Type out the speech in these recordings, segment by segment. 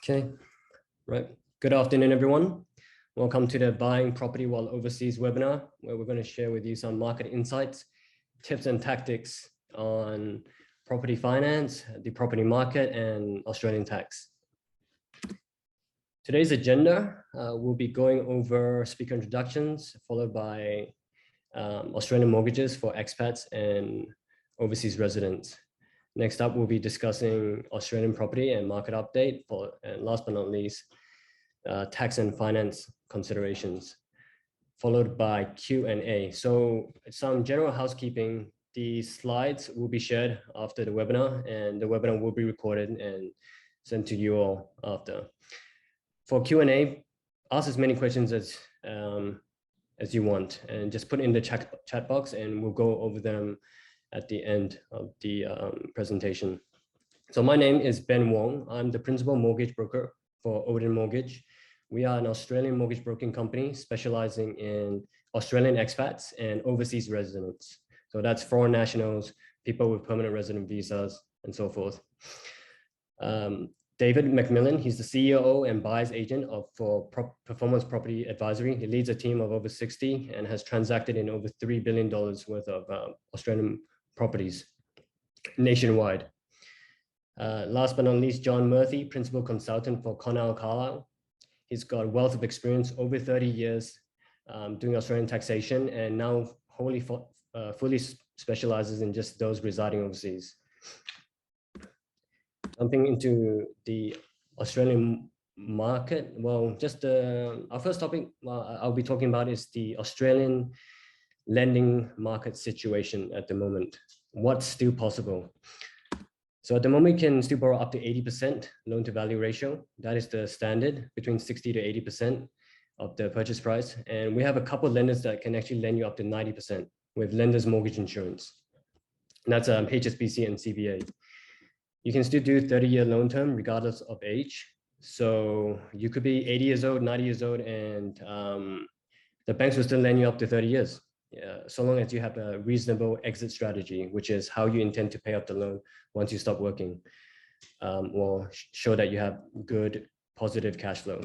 Okay, right. Good afternoon, everyone. Welcome to the Buying Property While Overseas webinar, where we're going to share with you some market insights, tips and tactics on property finance, the property market, and Australian tax. Today's agenda, we'll be going over speaker introductions, followed by Australian mortgages for expats and overseas residents. Next up, we'll be discussing Australian property and market update, and last but not least, tax and finance considerations, followed by Q&A. So some general housekeeping. The slides will be shared after the webinar, and the webinar will be recorded and sent to you all after. For Q&A, ask as many questions as you want, and just put in the chat box, and we'll go over them at the end of the presentation. So my name is Ben Wong. I'm the principal mortgage broker for Odin Mortgage. We are an Australian mortgage broking company specializing in Australian expats and overseas residents. So that's foreign nationals, people with permanent resident visas, and so forth. David McMillan, he's the CEO and buyer's agent for Performance Property Advisory. He leads a team of over 60 and has transacted in over $3 billion worth of Australian properties nationwide. Last but not least, John Murphy, principal consultant for Connole, Carlisle. He's got a wealth of experience, over 30 years doing Australian taxation, and now fully specializes in just those residing overseas. Jumping into the Australian market, well, just our first topic I'll be talking about is the Australian lending market situation at the moment. What's still possible? So at the moment, you can still borrow up to 80% loan to value ratio. That is the standard, between 60 to 80% of the purchase price. And we have a couple of lenders that can actually lend you up to 90% with Lenders Mortgage Insurance. And that's HSBC and CBA. You can still do 30-year loan term regardless of age. So you could be 80 years old, 90 years old, and the banks will still lend you up to 30 years. So long as you have a reasonable exit strategy, which is how you intend to pay off the loan once you stop working, or show that you have good positive cash flow.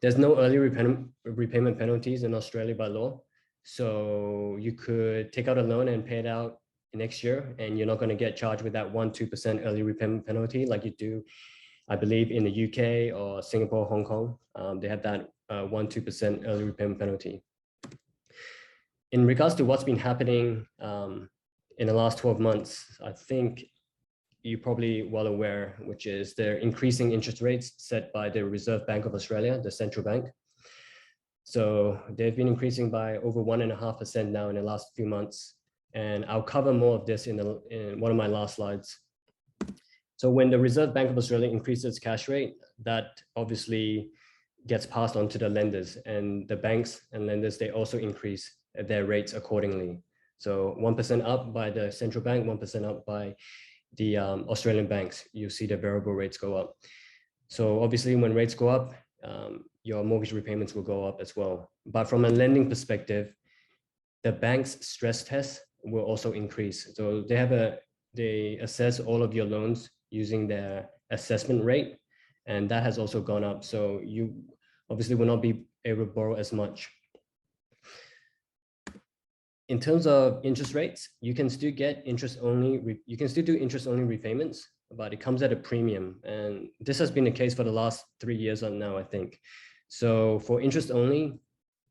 There's no early repayment penalties in Australia by law. So you could take out a loan and pay it out next year, and you're not going to get charged with that 1-2% early repayment penalty like you do, I believe, in the UK or Singapore, Hong Kong. They have that 1-2% early repayment penalty. In regards to what's been happening in the last 12 months, I think you're probably well aware, which is they're increasing interest rates set by the Reserve Bank of Australia, the central bank. So they've been increasing by over 1.5% now in the last few months. And I'll cover more of this in one of my last slides. So when the Reserve Bank of Australia increases cash rate, that obviously gets passed on to the lenders, and the banks and lenders, they also increase their rates accordingly. So 1% up by the central bank, 1% up by the Australian banks, you see the variable rates go up. So obviously when rates go up, your mortgage repayments will go up as well. But from a lending perspective, the bank's stress test will also increase. So they assess all of your loans using their assessment rate, and that has also gone up. So you obviously will not be able to borrow as much. In terms of interest rates, you can still get you can still do interest only repayments, but it comes at a premium. And this has been the case for the last 3 years on now, I think. So for interest only,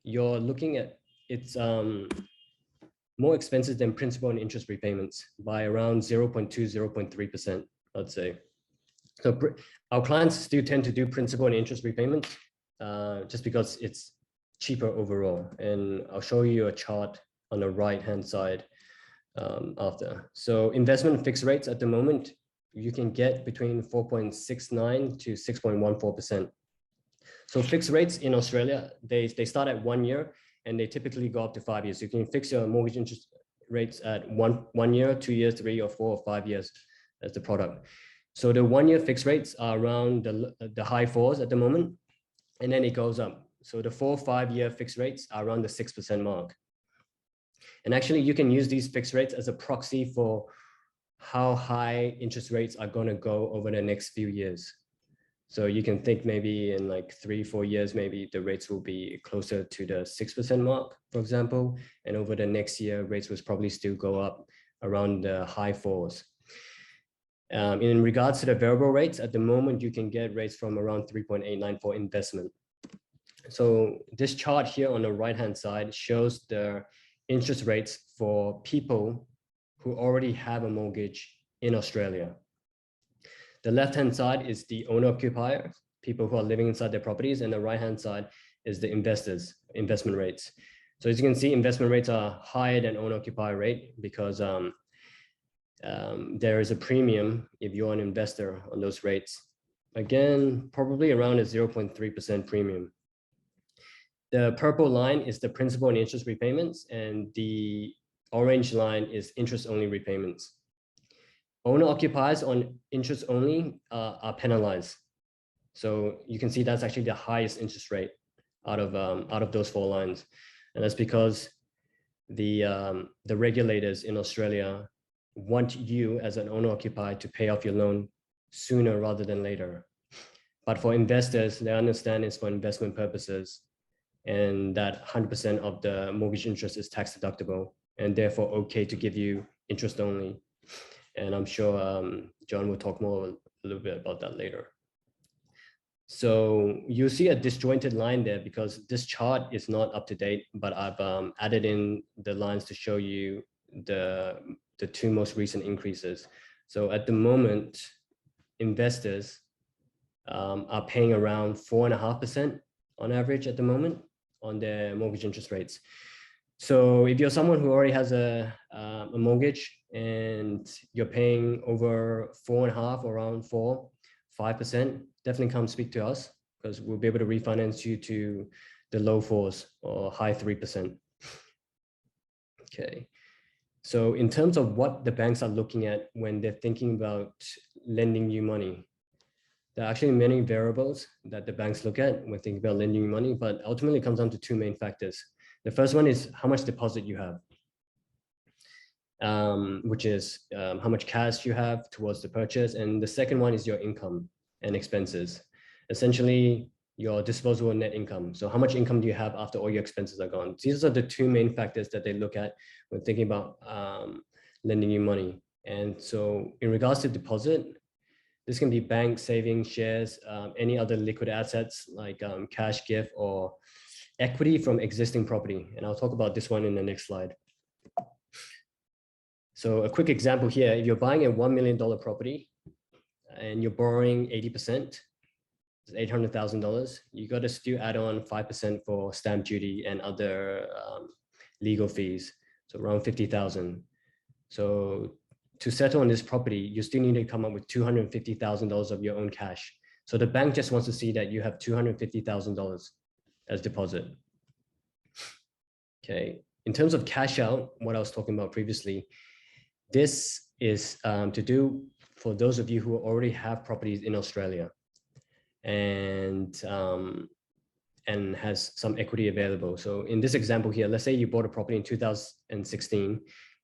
you're looking at it's more expensive than principal and interest repayments by around 0.2, 0.3%, I'd say. So our clients still tend to do principal and interest repayments just because it's cheaper overall. And I'll show you a chart on the right-hand side after. So investment fixed rates at the moment, you can get between 4.69 to 6.14%. So fixed rates in Australia, they start at 1 year, and they typically go up to 5 years. You can fix your mortgage interest rates at one year, 2 years, 3 or 4 or 5 years as the product. So the 1 year fixed rates are around the high 4s at the moment, and then it goes up. So the 4-5 year fixed rates are around the 6% mark. And actually you can use these fixed rates as a proxy for how high interest rates are going to go over the next few years. So you can think maybe in like 3-4 years, maybe the rates will be closer to the 6% mark, for example. And over the next year, rates will probably still go up around the high 4s. In regards to the variable rates, at the moment, you can get rates from around 3.89 for investment. So this chart here on the right-hand side shows the interest rates for people who already have a mortgage in Australia. The left-hand side is the owner-occupier, people who are living inside their properties, and the right-hand side is the investors, investment rates. So as you can see, investment rates are higher than owner-occupier rate because there is a premium if you're an investor on those rates. Again, probably around a 0.3% premium. The purple line is the principal and interest repayments, and the orange line is interest-only repayments. Owner-occupiers on interest only are penalized. So you can see that's actually the highest interest rate out of those 4 lines. And that's because the regulators in Australia want you as an owner-occupier to pay off your loan sooner rather than later. But for investors, they understand it's for investment purposes, and that 100% of the mortgage interest is tax deductible, and therefore okay to give you interest only. And I'm sure John will talk a little bit about that later. So you see a disjointed line there because this chart is not up to date, but I've added in the lines to show you the 2 most recent increases. So at the moment, investors are paying around 4.5% on average at the moment on their mortgage interest rates. So if you're someone who already has a mortgage and you're paying over 4.5, around 5%, definitely come speak to us because we'll be able to refinance you to the low 4s or high 3%. Okay. So in terms of what the banks are looking at when they're thinking about lending you money, there are actually many variables that the banks look at when thinking about lending you money, but ultimately it comes down to 2 main factors. The first one is how much deposit you have, which is how much cash you have towards the purchase. And the second one is your income and expenses, essentially your disposable net income. So how much income do you have after all your expenses are gone? These are the 2 main factors that they look at when thinking about lending you money. And so in regards to deposit, this can be bank savings, shares, any other liquid assets like cash, gift, or equity from existing property. And I'll talk about this one in the next slide. So a quick example here, if you're buying a $1 million property and you're borrowing 80%, it's $800,000, you got to still add on 5% for stamp duty and other legal fees. So around 50,000. So to settle on this property, you still need to come up with $250,000 of your own cash. So the bank just wants to see that you have $250,000 as deposit. Okay. In terms of cash out, what I was talking about previously, this is to do for those of you who already have properties in Australia and has some equity available. So in this example here, let's say you bought a property in 2016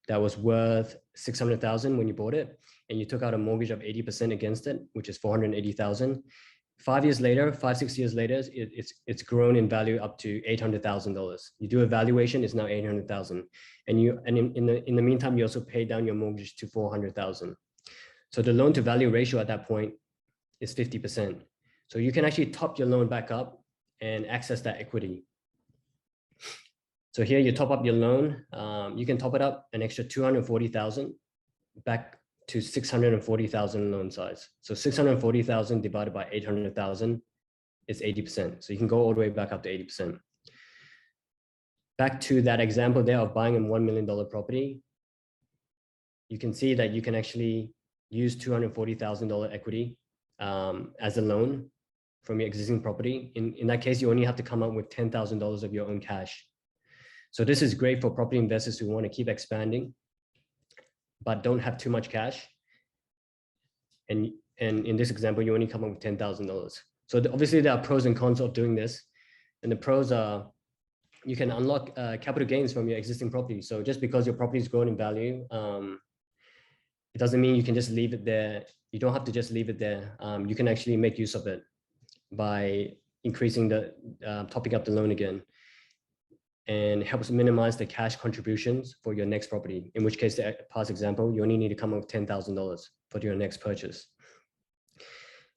that was worth 600,000 when you bought it, and you took out a mortgage of 80% against it, which is 480,000. 5 years later, 5-6 years later, it's grown in value up to $800,000. You do a valuation, it's now 800,000, and in the meantime, you also pay down your mortgage to 400,000. So the loan to value ratio at that point is 50%. So you can actually top your loan back up and access that equity. So here you top up your loan, you can top it up an extra 240,000 back to 640,000 loan size. So 640,000 divided by 800,000 is 80%. So you can go all the way back up to 80%. Back to that example there of buying a $1 million property, you can see that you can actually use $240,000 equity as a loan from your existing property. In that case, you only have to come up with $10,000 of your own cash. So this is great for property investors who want to keep expanding, but don't have too much cash. And in this example, you only come up with $10,000. So obviously there are pros and cons of doing this. And the pros are you can unlock capital gains from your existing property. So just because your property is growing in value, it doesn't mean you can just leave it there. You don't have to just leave it there. You can actually make use of it. by increasing the topping up the loan again, and helps minimize the cash contributions for your next property. In which case, the past example, you only need to come up with $10,000 for your next purchase.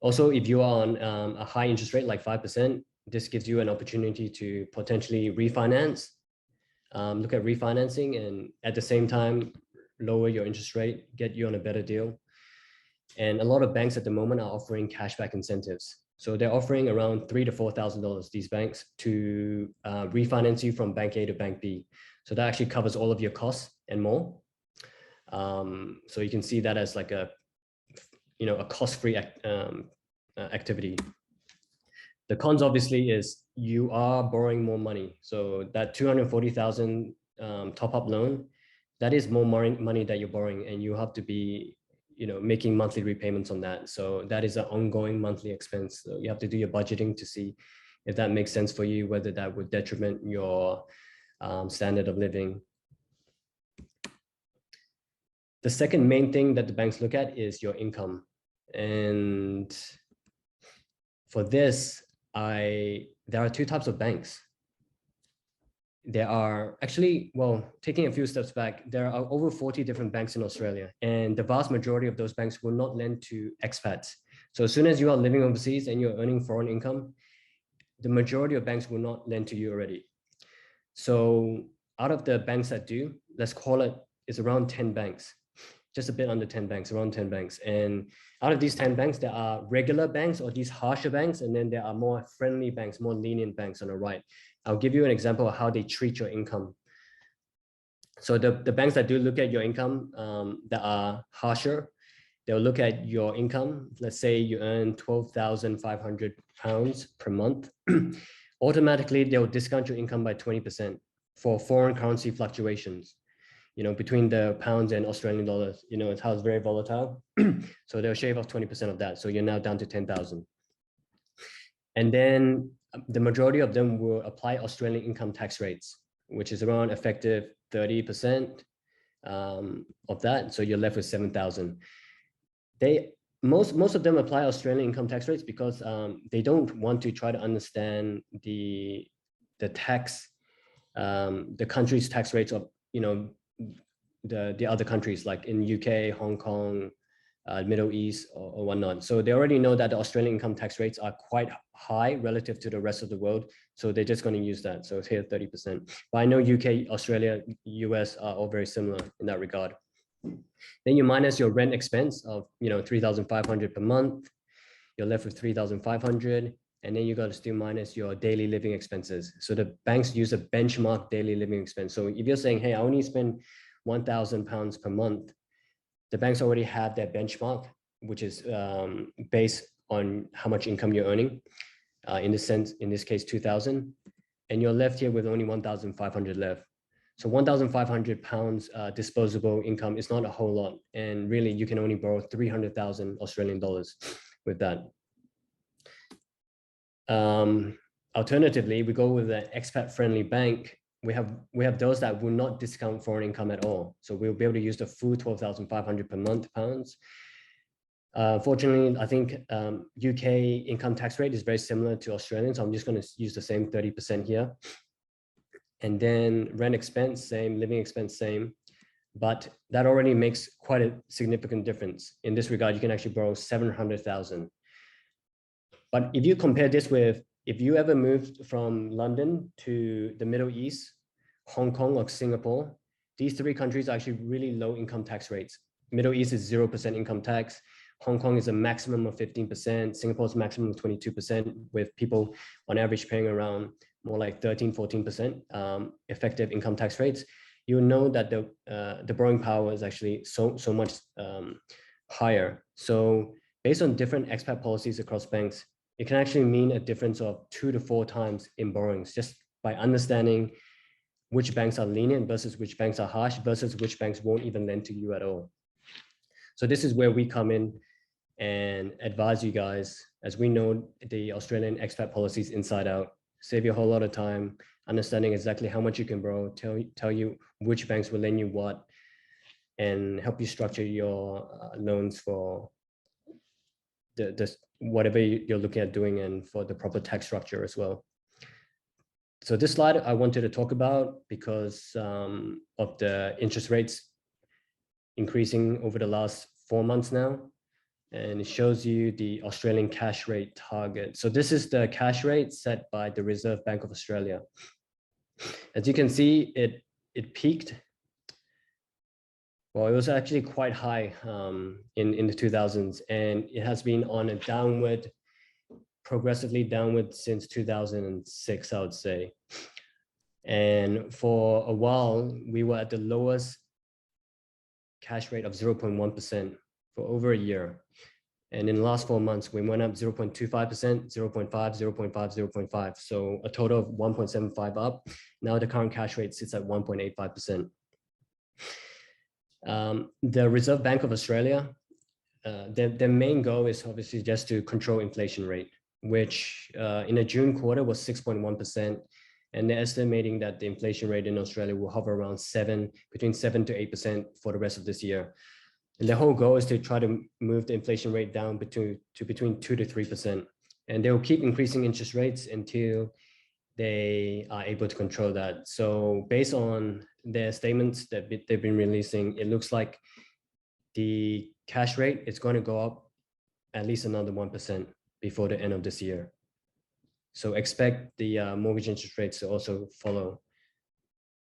Also, if you are on a high interest rate like 5%, this gives you an opportunity to potentially refinance, look at refinancing, and at the same time, lower your interest rate, get you on a better deal. And a lot of banks at the moment are offering cashback incentives. So they're offering around $3,000 to $4,000, these banks, to refinance you from bank A to bank B. So that actually covers all of your costs and more. So you can see that as like a cost-free activity. The cons obviously is you are borrowing more money. So that 240,000 top-up loan, that is more money that you're borrowing, and you have to be making monthly repayments on that. So that is an ongoing monthly expense. So you have to do your budgeting to see if that makes sense for you, whether that would detriment your standard of living. The second main thing that the banks look at is your income. And for this, there are two types of banks. There are actually, well, taking a few steps back, there are over 40 different banks in Australia, and the vast majority of those banks will not lend to expats. So as soon as you are living overseas and you're earning foreign income, the majority of banks will not lend to you already. So out of the banks that do, let's call it's around 10 banks, just a bit under 10 banks, around 10 banks. And out of these 10 banks, there are regular banks or these harsher banks, and then there are more friendly banks, more lenient banks on the right. I'll give you an example of how they treat your income. So the banks that do look at your income that are harsher, they'll look at your income. Let's say you earn £12,500 per month. Automatically, they'll discount your income by 20% for foreign currency fluctuations. Between the pounds and Australian dollars, it's how it's very volatile. So they'll shave off 20% of that. So you're now down to 10,000. And then the majority of them will apply Australian income tax rates, which is around effective 30% of that. So you're left with 7,000. Most of them apply Australian income tax rates because they don't want to try to understand the tax, the country's tax rates of the other countries, like in UK, Hong Kong, Middle East or whatnot. So they already know that the Australian income tax rates are quite high relative to the rest of the world. So they're just going to use that. So it's here 30%. But I know UK, Australia, US are all very similar in that regard. Then you minus your rent expense of 3,500 per month. You're left with 3,500. And then you got to still minus your daily living expenses. So the banks use a benchmark daily living expense. So if you're saying, hey, I only spend £1,000 per month, the banks already have their benchmark, which is based on how much income you're earning. In this case, 2,000, and you're left here with only 1,500 left. So £1,500 disposable income is not a whole lot, and really you can only borrow 300,000 Australian dollars with that. Alternatively, we go with an expat-friendly bank. We have those that will not discount foreign income at all. So we'll be able to use the full 12,500 per month pounds. Fortunately, I think UK income tax rate is very similar to Australian. So I'm just going to use the same 30% here. And then rent expense, same, living expense, same. But that already makes quite a significant difference. In this regard, you can actually borrow 700,000. But if you compare this with, if you ever moved from London to the Middle East, Hong Kong or Singapore, these three countries are actually really low income tax rates. Middle East is 0% income tax. Hong Kong is a maximum of 15%. Singapore's maximum of 22%, with people on average paying around more like 13, 14% effective income tax rates. You'll know that the borrowing power is actually so much higher. So based on different expat policies across banks, it can actually mean a difference of 2 to 4 times in borrowings, just by understanding which banks are lenient versus which banks are harsh versus which banks won't even lend to you at all. So this is where we come in and advise you guys, as we know the Australian expat policies inside out, save you a whole lot of time, understanding exactly how much you can borrow, tell you which banks will lend you what, and help you structure your loans for whatever you're looking at doing, and for the proper tax structure as well. So this slide I wanted to talk about because of the interest rates increasing over the last 4 months now. And it shows you the Australian cash rate target. So this is the cash rate set by the Reserve Bank of Australia. As you can see, it peaked. Well, it was actually quite high in the 2000s, and it has been on a downward, progressively downward since 2006, I would say. And for a while, we were at the lowest cash rate of 0.1% for over a year. And in the last 4 months, we went up 0.25%, 0.5, 0.5, 0.5. So a total of 1.75 up. Now the current cash rate sits at 1.85%. The Reserve Bank of Australia, their main goal is obviously just to control inflation rate, which in the June quarter was 6.1%. And they're estimating that the inflation rate in Australia will hover around between 7 to 8% for the rest of this year. And the whole goal is to try to move the inflation rate down between 2 to 3%. And they will keep increasing interest rates until they are able to control that. So based on their statements that they've been releasing, it looks like the cash rate is going to go up at least another 1% before the end of this year. So expect the mortgage interest rates to also follow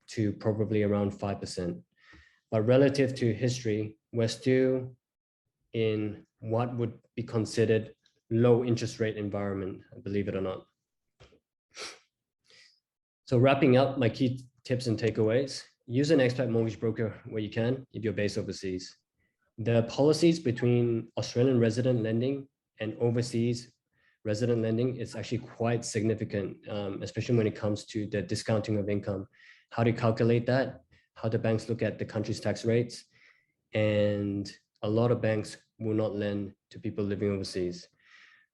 to probably around 5%. But relative to history, we're still in what would be considered low interest rate environment, believe it or not. So wrapping up my key tips and takeaways, use an expat mortgage broker where you can if you're based overseas. The policies between Australian resident lending and overseas resident lending is actually quite significant, especially when it comes to the discounting of income, how to calculate that, how the banks look at the country's tax rates. And a lot of banks will not lend to people living overseas.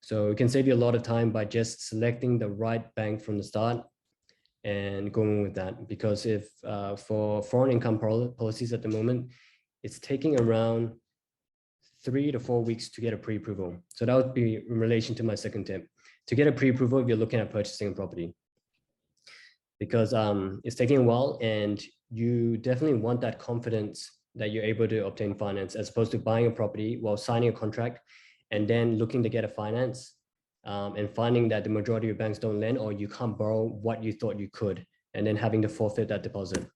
So it can save you a lot of time by just selecting the right bank from the start and going with that. Because if for foreign income policies at the moment, it's taking around 3 to 4 weeks to get a pre-approval. So that would be in relation to my second tip. To get a pre-approval if you're looking at purchasing a property. Because it's taking a while, and you definitely want that confidence that you're able to obtain finance, as opposed to buying a property while signing a contract and then looking to get a finance and finding that the majority of banks don't lend, or you can't borrow what you thought you could, and then having to forfeit that deposit.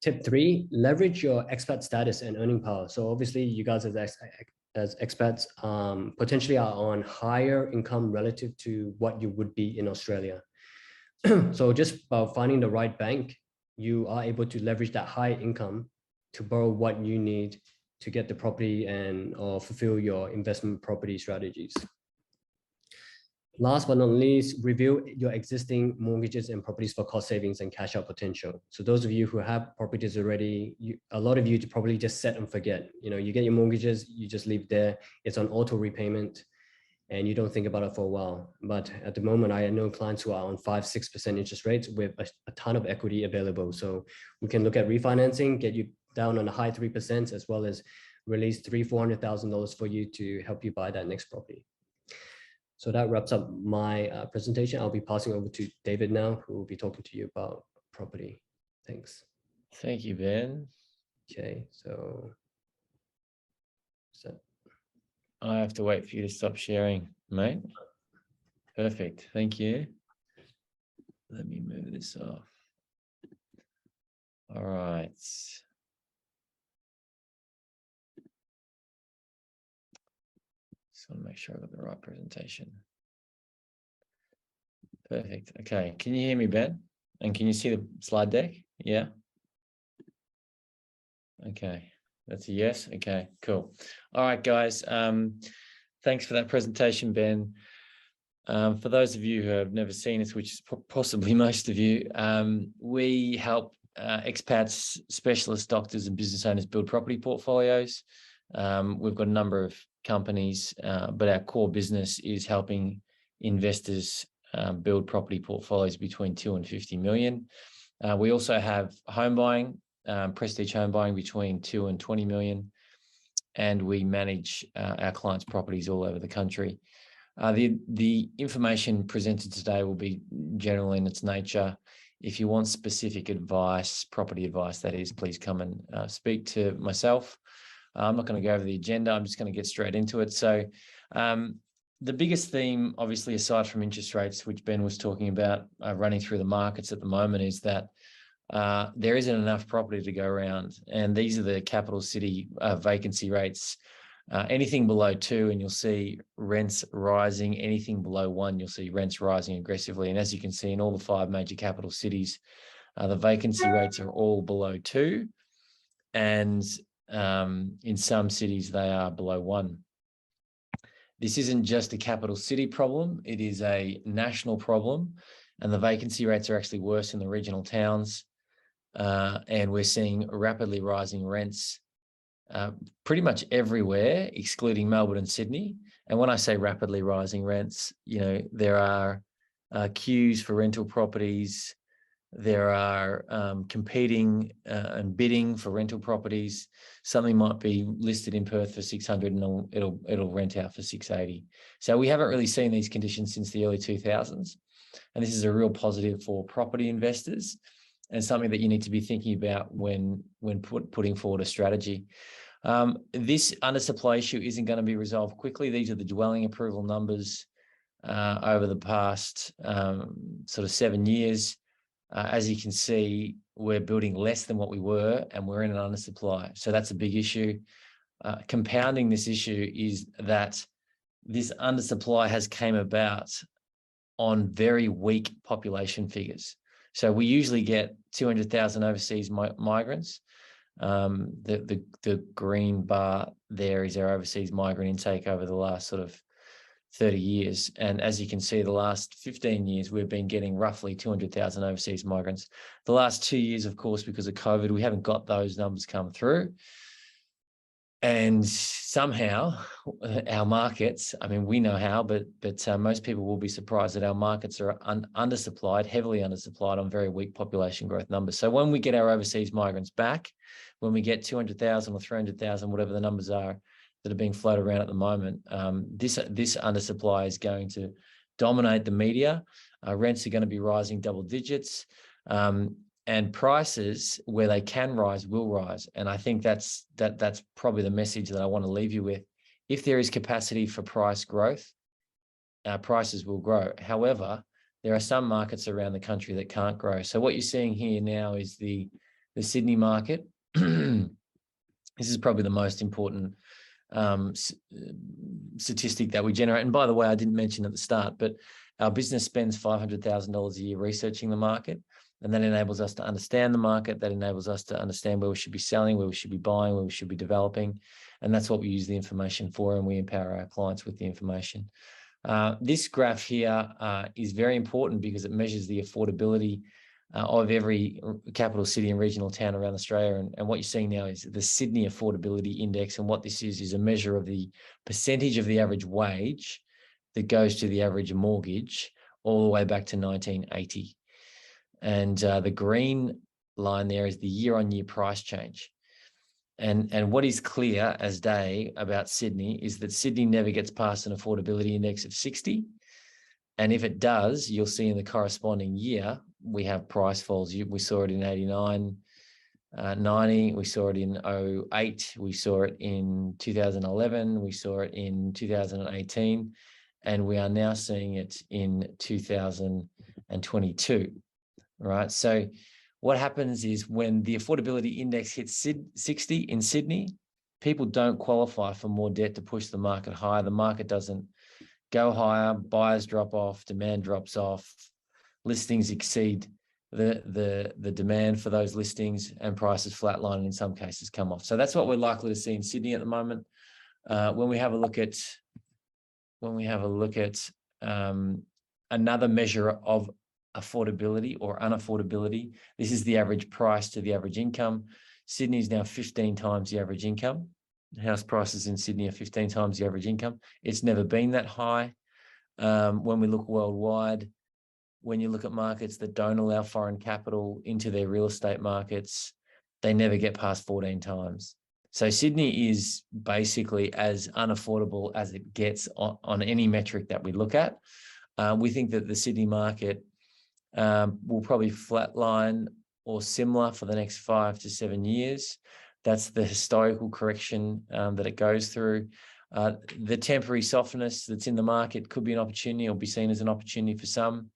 Tip 3, leverage your expat status and earning power. So obviously you guys as expats potentially are on higher income relative to what you would be in Australia. So just by finding the right bank, you are able to leverage that high income to borrow what you need to get the property and or fulfill your investment property strategies. Last but not least, review your existing mortgages and properties for cost savings and cash out potential. So those of you who have properties already, a lot of you probably just set and forget. You know, you get your mortgages, you just leave there. It's on auto repayment, and you don't think about it for a while. But at the moment, I know clients who are on 5-6% interest rates with a ton of equity available. So we can look at refinancing, get you down on the high 3%, as well as release $300,000-$400,000 for you to help you buy that next property. So that wraps up my presentation. I'll be passing over to David now, who will be talking to you about property. Thanks. Thank you, Ben. Okay, so I have to wait for you to stop sharing, mate. Perfect. Thank you. Let me move this off. All right. Just want to make sure I got the right presentation. Perfect. Okay. Can you hear me, Ben? And can you see the slide deck? Yeah. Okay. That's a yes. Okay, cool. All right, guys. Thanks for that presentation, Ben. For those of you who have never seen us, which is possibly most of you, we help expats, specialist doctors and business owners build property portfolios. We've got a number of companies, but our core business is helping investors build property portfolios between 2 and 50 million. We also have home buying, prestige home buying between 2 and 20 million. And we manage our clients' properties all over the country. The information presented today will be general in its nature. If you want specific advice, property advice, that is, please come and speak to myself. I'm not going to go over the agenda. I'm just going to get straight into it. So the biggest theme, obviously, aside from interest rates, which Ben was talking about running through the markets at the moment, is that there isn't enough property to go around. And these are the capital city vacancy rates. Anything below 2 and you'll see rents rising. Anything below 1, you'll see rents rising aggressively. And as you can see in all the 5 major capital cities, the vacancy rates are all below 2. And in some cities, they are below 1. This isn't just a capital city problem. It is a national problem. And the vacancy rates are actually worse in the regional towns. And we're seeing rapidly rising rents pretty much everywhere, excluding Melbourne and Sydney. And when I say rapidly rising rents, there are queues for rental properties. There are competing and bidding for rental properties. Something might be listed in Perth for 600 and it'll rent out for 680. So we haven't really seen these conditions since the early 2000s. And this is a real positive for property investors and something that you need to be thinking about when putting forward a strategy. This undersupply issue isn't going to be resolved quickly. These are the dwelling approval numbers over the past sort of 7 years. As you can see, we're building less than what we were, and we're in an undersupply. So that's a big issue. Compounding this issue is that this undersupply has came about on very weak population figures. So we usually get 200,000 overseas migrants. The green bar there is our overseas migrant intake over the last sort of 30 years. And as you can see, the last 15 years, we've been getting roughly 200,000 overseas migrants. The last 2 years, of course, because of COVID, we haven't got those numbers come through. And somehow our markets, I mean, we know how, but most people will be surprised that our markets are undersupplied, heavily undersupplied on very weak population growth numbers. So when we get our overseas migrants back, when we get 200,000 or 300,000, whatever the numbers are that are being floated around at the moment, this undersupply is going to dominate the media. Rents are going to be rising double digits. And prices, where they can rise, will rise. And I think that's probably the message that I want to leave you with. If there is capacity for price growth, prices will grow. However, there are some markets around the country that can't grow. So what you're seeing here now is the Sydney market. This is probably the most important statistic that we generate. And by the way, I didn't mention at the start, but our business spends $500,000 a year researching the market. And that enables us to understand the market. That enables us to understand where we should be selling, where we should be buying, where we should be developing. And that's what we use the information for, and we empower our clients with the information. This graph here is very important because it measures the affordability of every capital city and regional town around Australia. And what you're seeing now is the Sydney Affordability Index. And what this is a measure of the percentage of the average wage that goes to the average mortgage all the way back to 1980. And the green line there is the year-on-year price change. And what is clear as day about Sydney is that Sydney never gets past an affordability index of 60. And if it does, you'll see in the corresponding year, we have price falls. We saw it in 89, 90, we saw it in 08, we saw it in 2011, we saw it in 2018, and we are now seeing it in 2022. Right. So what happens is when the affordability index hits 60 in Sydney, people don't qualify for more debt to push the market higher. The market doesn't go higher. Buyers drop off. Demand drops off. Listings exceed the demand for those listings, and prices flatline and in some cases come off. So that's what we're likely to see in Sydney at the moment. When we have a look at another measure of affordability or unaffordability, this is the average price to the average income. Sydney is now 15 times the average income. House prices in Sydney are 15 times the average income. It's never been that high. When we look worldwide, when you look at markets that don't allow foreign capital into their real estate markets, they never get past 14 times. So Sydney is basically as unaffordable as it gets on any metric that we look at. We think that the Sydney market will probably flatline or similar for the next 5 to 7 years. That's the historical correction that it goes through. The temporary softness that's in the market could be an opportunity or be seen as an opportunity for some,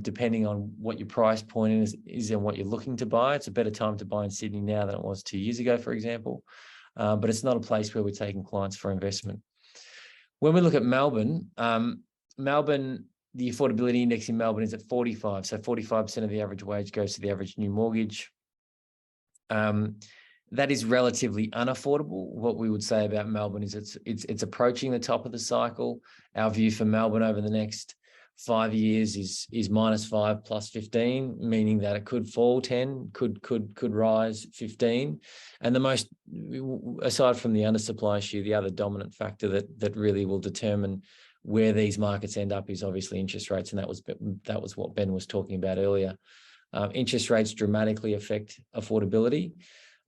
depending on what your price point is and what you're looking to buy. It's a better time to buy in Sydney now than it was 2 years ago, for example. But it's not a place where we're taking clients for investment. When we look at Melbourne, the affordability index in Melbourne is at 45. So 45% of the average wage goes to the average new mortgage. That is relatively unaffordable. What we would say about Melbourne is it's approaching the top of the cycle. Our view for Melbourne over the next 5 years is -5 plus 15, meaning that it could fall 10, could rise 15. And the most, aside from the undersupply issue, the other dominant factor that really will determine where these markets end up is obviously interest rates, and that was what Ben was talking about earlier. Interest rates dramatically affect affordability.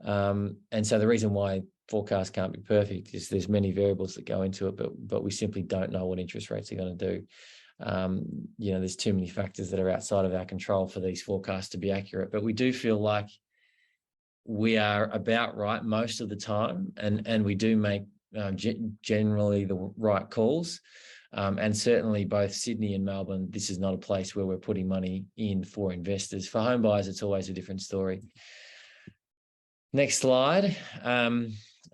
And so the reason why forecasts can't be perfect is there's many variables that go into it, but we simply don't know what interest rates are going to do. There's too many factors that are outside of our control for these forecasts to be accurate, but we do feel like we are about right most of the time, and we do make generally the right calls. And certainly both Sydney and Melbourne, this is not a place where we're putting money in for investors. For home buyers, it's always a different story. Next slide.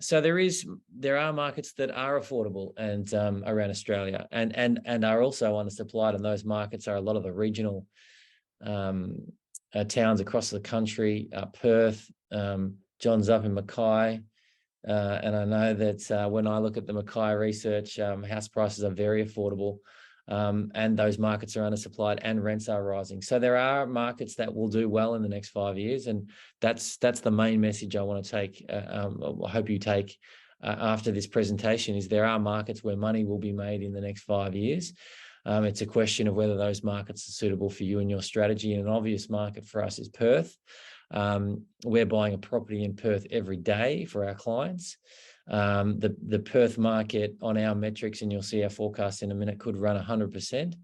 So there are markets that are affordable and around Australia and are also undersupplied, and those markets are a lot of the regional towns across the country. Perth, John's up in Mackay, and I know that when I look at the Mackay research, house prices are very affordable. And those markets are undersupplied and rents are rising. So there are markets that will do well in the next 5 years, and that's the main message I want to take. I hope you take after this presentation is there are markets where money will be made in the next 5 years. It's a question of whether those markets are suitable for you and your strategy. And an obvious market for us is Perth. We're buying a property in Perth every day for our clients. The Perth market on our metrics, and you'll see our forecast in a minute, could run 100%.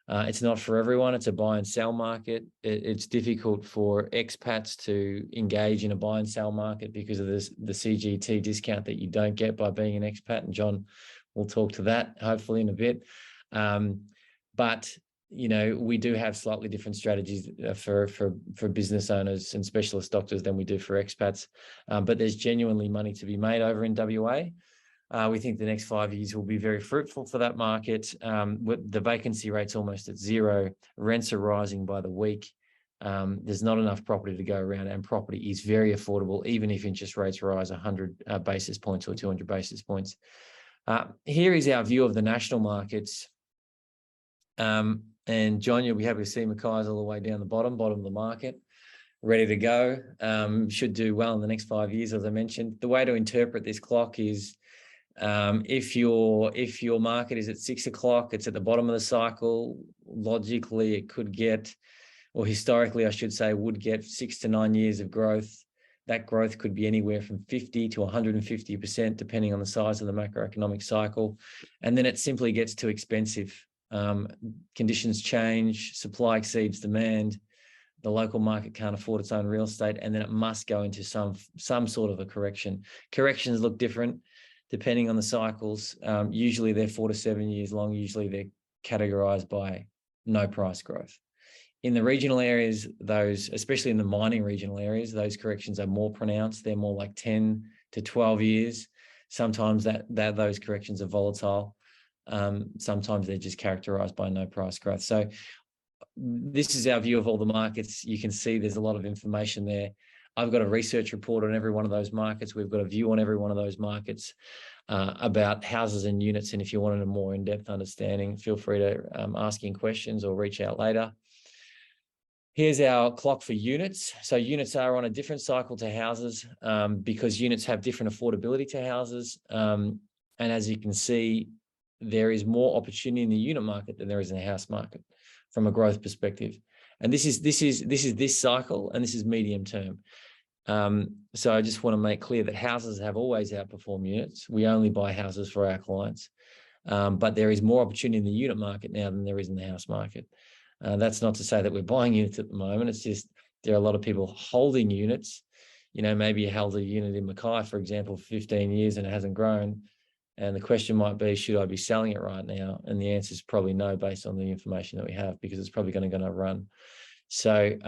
It's not for everyone. It's a buy and sell market. It's difficult for expats to engage in a buy and sell market because of the CGT discount that you don't get by being an expat. And John will talk to that hopefully in a bit. But we do have slightly different strategies for business owners and specialist doctors than we do for expats. But there's genuinely money to be made over in WA. We think the next 5 years will be very fruitful for that market. The vacancy rate's almost at zero. Rents are rising by the week. There's not enough property to go around, and property is very affordable, even if interest rates rise 100 basis points or 200 basis points. Here is our view of the national markets. And John, you'll be happy to see Mackay's all the way down the bottom of the market, ready to go. Should do well in the next 5 years, as I mentioned. The way to interpret this clock is if your market is at 6 o'clock, it's at the bottom of the cycle. Logically, it could get, or historically, I should say, would get 6 to 9 years of growth. That growth could be anywhere from 50 to 150%, depending on the size of the macroeconomic cycle. And then it simply gets too expensive. Conditions change, supply exceeds demand, the local market can't afford its own real estate, and then it must go into some sort of a correction. Corrections look different depending on the cycles. Usually they're 4 to 7 years long. Usually they're categorized by no price growth. In the regional areas, especially in the mining regional areas, those corrections are more pronounced. They're more like 10 to 12 years. Sometimes those corrections are volatile. Sometimes they're just characterized by no price growth. So this is our view of all the markets. You can see there's a lot of information there. I've got a research report on every one of those markets. We've got a view on every one of those markets about houses and units. And if you wanted a more in-depth understanding, feel free to ask in questions or reach out later. Here's our clock for units. So units are on a different cycle to houses because units have different affordability to houses. And as you can see, there is more opportunity in the unit market than there is in the house market from a growth perspective. And this is this cycle, and this is medium term. So I just want to make clear that houses have always outperformed units. We only buy houses for our clients. But there is more opportunity in the unit market now than there is in the house market. That's not to say that we're buying units at the moment. It's just there are a lot of people holding units. You know, maybe you held a unit in Mackay, for example, for 15 years and it hasn't grown. And the question might be, should I be selling it right now? And the answer is probably no, based on the information that we have, because it's probably going to run. So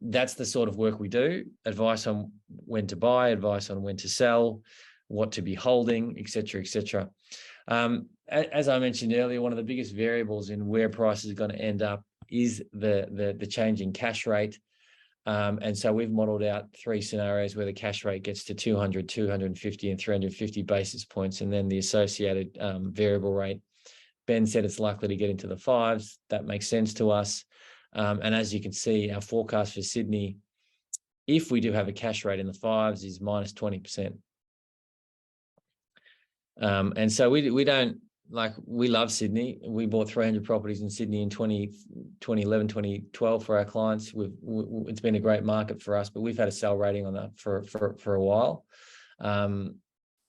that's the sort of work we do. Advice on when to buy, advice on when to sell, what to be holding, et cetera, et cetera. As I mentioned earlier, one of the biggest variables in where prices are going to end up is the change in cash rate. And so we've modeled out 3 scenarios where the cash rate gets to 200, 250 and 350 basis points, and then the associated variable rate. Ben said it's likely to get into the 5s. That makes sense to us. And as you can see, our forecast for Sydney, if we do have a cash rate in the 5s, is minus 20%. And so we don't, like, we love Sydney. We bought 300 properties in Sydney in 2011, 2012 for our clients. It's been a great market for us, but we've had a sell rating on that for a while.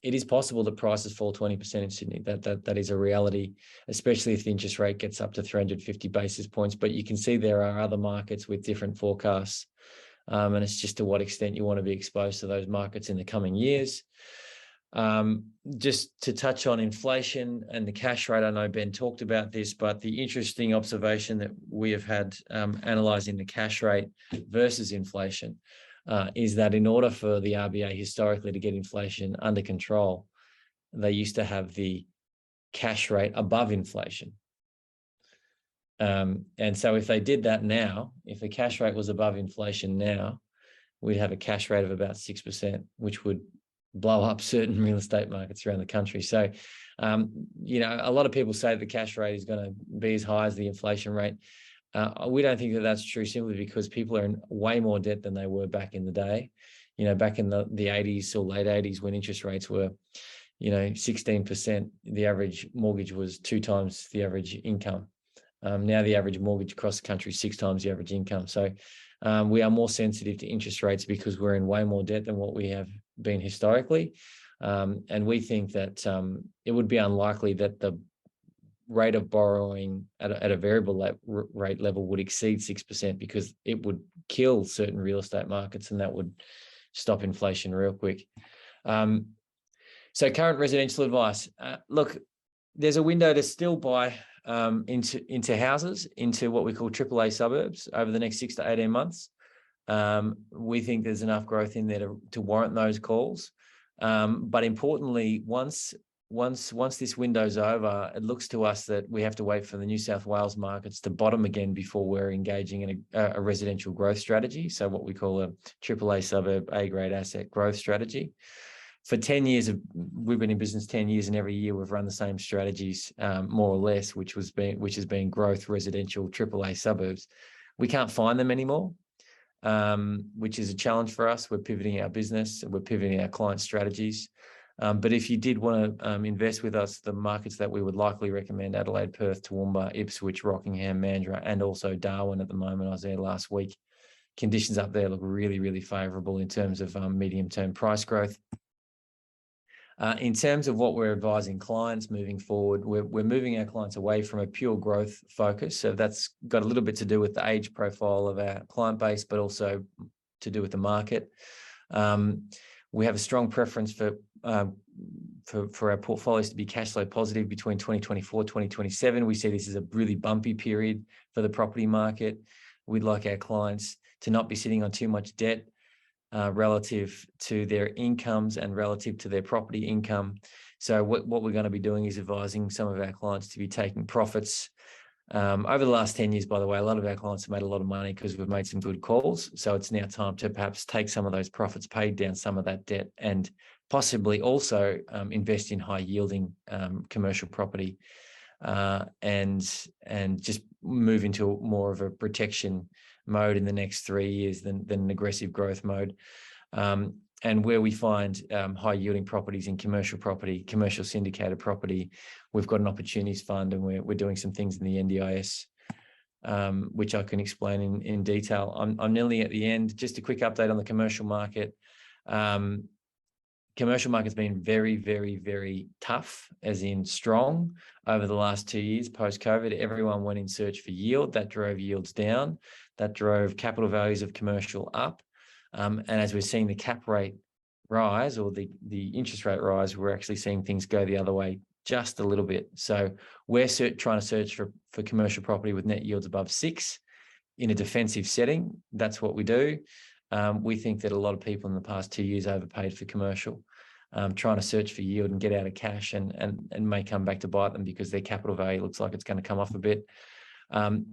It is possible that prices fall 20% in Sydney. That is a reality, especially if the interest rate gets up to 350 basis points. But you can see there are other markets with different forecasts. And it's just to what extent you want to be exposed to those markets in the coming years. Just to touch on inflation and the cash rate, I know Ben talked about this, but the interesting observation that we have had analysing the cash rate versus inflation is that in order for the RBA historically to get inflation under control, they used to have the cash rate above inflation. And so if they did that now, if the cash rate was above inflation now, we'd have a cash rate of about 6%, which would blow up certain real estate markets around the country. So, you know, a lot of people say the cash rate is going to be as high as the inflation rate. We don't think that that's true, simply because people are in way more debt than they were back in the day. You know, back in the 80s or late 80s, when interest rates were, you know, 16%, the average mortgage was 2 times the average income. Now the average mortgage across the country is 6 times the average income. So we are more sensitive to interest rates because we're in way more debt than what we have been historically. And we think that it would be unlikely that the rate of borrowing at a variable rate level would exceed 6%, because it would kill certain real estate markets and that would stop inflation real quick. So current residential advice. Look, there's a window to still buy into houses, into what we call AAA suburbs over the next 6 to 18 months. We think there's enough growth in there to warrant those calls. But importantly, once this window's over, it looks to us that we have to wait for the New South Wales markets to bottom again before we're engaging in a residential growth strategy. So what we call a AAA suburb A-grade asset growth strategy. For 10 years, we've been in business 10 years, and every year we've run the same strategies, more or less, which has been growth residential AAA suburbs. We can't find them anymore, which is a challenge for us. We're pivoting our business, we're pivoting our client strategies. But if you did want to invest with us, the markets that we would likely recommend: Adelaide, Perth, Toowoomba, Ipswich, Rockingham, Mandurah, and also Darwin at the moment. I was there last week. Conditions up there look really, really favourable in terms of medium-term price growth. In terms of what we're advising clients moving forward, we're moving our clients away from a pure growth focus. So that's got a little bit to do with the age profile of our client base, but also to do with the market. We have a strong preference for our portfolios to be cash flow positive between 2024 and 2027. We see this as a really bumpy period for the property market. We'd like our clients to not be sitting on too much debt relative to their incomes and relative to their property income. So what we're going to be doing is advising some of our clients to be taking profits. Over the last 10 years, by the way, a lot of our clients have made a lot of money because we've made some good calls. So it's now time to perhaps take some of those profits, pay down some of that debt, and possibly also invest in high yielding commercial property and just move into more of a protection mode in the next 3 years than an aggressive growth mode. And where we find high yielding properties in commercial property, commercial syndicated property, we've got an opportunities fund, and we're doing some things in the NDIS which I can explain in detail. I'm nearly at the end. Just a quick update on the commercial market. Commercial market's been very, very, very tough, as in strong, over the last 2 years post-COVID. Everyone went in search for yield. That drove yields down. That drove capital values of commercial up. And as we're seeing the cap rate rise, or the interest rate rise, we're actually seeing things go the other way just a little bit. So we're trying to search for commercial property with net yields above 6 in a defensive setting. That's what we do. We think that a lot of people in the past 2 years overpaid for commercial, trying to search for yield and get out of cash, and may come back to bite them because their capital value looks like it's going to come off a bit.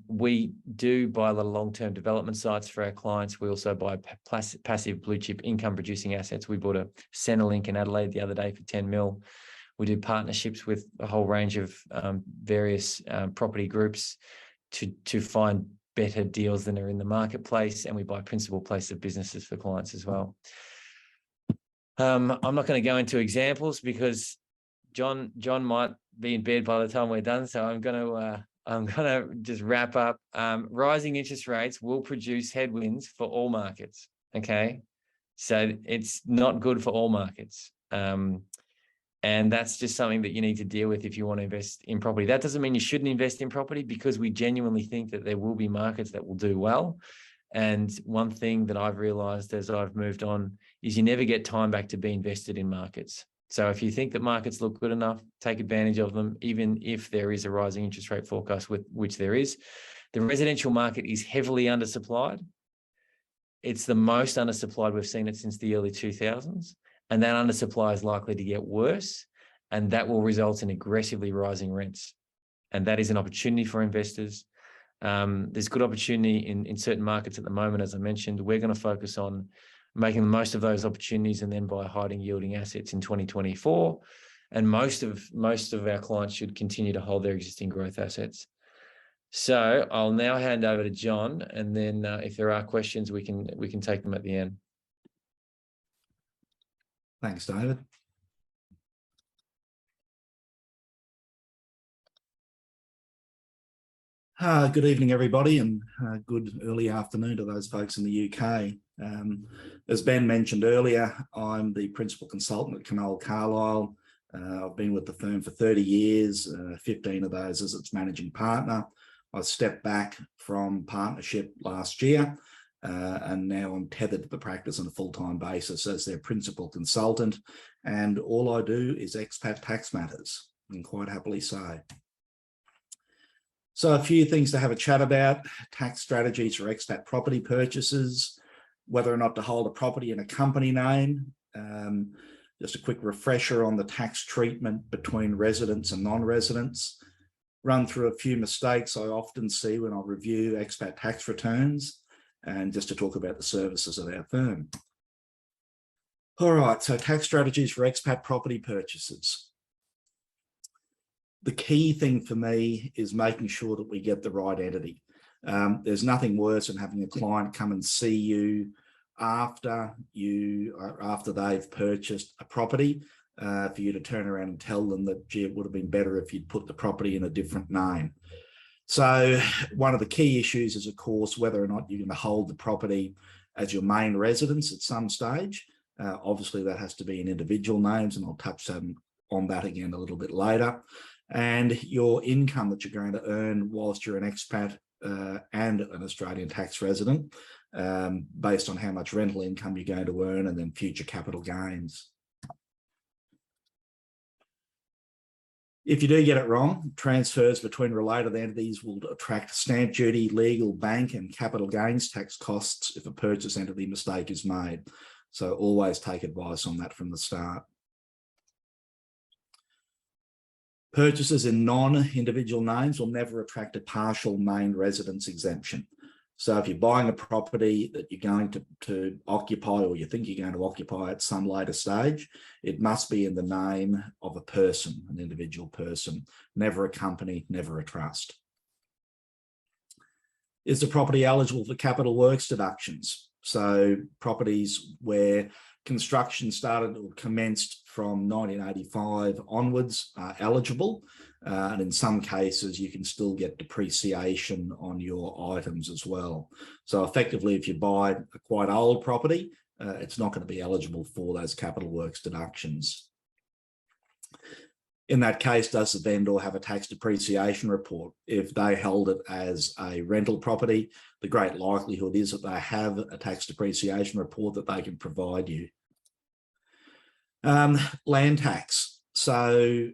We do buy a lot of long-term development sites for our clients. We also buy passive blue chip income producing assets. We bought a Centrelink in Adelaide the other day for 10 mil. We do partnerships with a whole range of various property groups to find better deals than are in the marketplace, and we buy principal place of businesses for clients as well. I'm not going to go into examples because John might be in bed by the time we're done, so I'm going to just wrap up. Rising interest rates will produce headwinds for all markets. Okay, so it's not good for all markets. And that's just something that you need to deal with if you want to invest in property. That doesn't mean you shouldn't invest in property, because we genuinely think that there will be markets that will do well. And one thing that I've realized as I've moved on is you never get time back to be invested in markets. So if you think that markets look good enough, take advantage of them, even if there is a rising interest rate forecast, which there is. The residential market is heavily undersupplied. It's the most undersupplied we've seen it since the early 2000s. And that undersupply is likely to get worse, and that will result in aggressively rising rents. And that is an opportunity for investors. There's good opportunity in certain markets at the moment, as I mentioned. We're going to focus on making the most of those opportunities, and then by hiding yielding assets in 2024. And most of our clients should continue to hold their existing growth assets. So I'll now hand over to John, and then if there are questions, we can take them at the end. Thanks, David. Good evening, everybody, and good early afternoon to those folks in the UK. As Ben mentioned earlier, I'm the principal consultant at Connole, Carlisle. I've been with the firm for 30 years, 15 of those as its managing partner. I stepped back from partnership last year, and now I'm tethered to the practice on a full-time basis as their principal consultant. And all I do is expat tax matters, and quite happily so. So a few things to have a chat about: tax strategies for expat property purchases, whether or not to hold a property in a company name, just a quick refresher on the tax treatment between residents and non-residents, run through a few mistakes I often see when I review expat tax returns, and just to talk about the services of our firm. All right, so tax strategies for expat property purchases. The key thing for me is making sure that we get the right entity. There's nothing worse than having a client come and see you after they've purchased a property, for you to turn around and tell them that, gee, it would have been better if you'd put the property in a different name. So one of the key issues is, of course, whether or not you're going to hold the property as your main residence at some stage. Obviously, that has to be in individual names, and I'll touch on that again a little bit later. And your income that you're going to earn whilst you're an expat and an Australian tax resident, based on how much rental income you're going to earn, and then future capital gains. If you do get it wrong, transfers between related entities will attract stamp duty, legal, bank, and capital gains tax costs if a purchase entity mistake is made. So always take advice on that from the start. Purchases in non-individual names will never attract a partial main residence exemption. So if you're buying a property that you're going to occupy, or you think you're going to occupy at some later stage, it must be in the name of a person, an individual person, never a company, never a trust. Is the property eligible for capital works deductions? So properties where construction started or commenced from 1985 onwards are eligible. And in some cases, you can still get depreciation on your items as well. So effectively, if you buy a quite old property, it's not going to be eligible for those capital works deductions. In that case, does the vendor have a tax depreciation report? If they held it as a rental property, the great likelihood is that they have a tax depreciation report that they can provide you. Land tax. So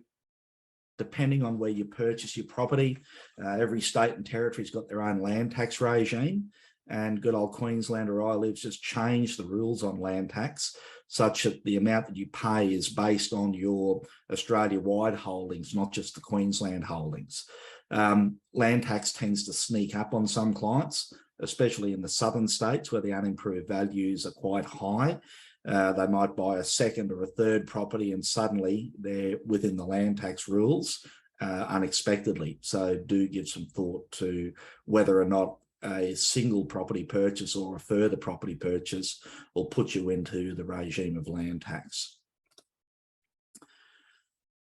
depending on where you purchase your property, every state and territory's got their own land tax regime, and good old Queensland, where I live, just changed the rules on land tax such that the amount that you pay is based on your Australia-wide holdings, not just the Queensland holdings. Land tax tends to sneak up on some clients, especially in the southern states where the unimproved values are quite high. They might buy a second or a third property and suddenly they're within the land tax rules unexpectedly. So do give some thought to whether or not a single property purchase or a further property purchase will put you into the regime of land tax.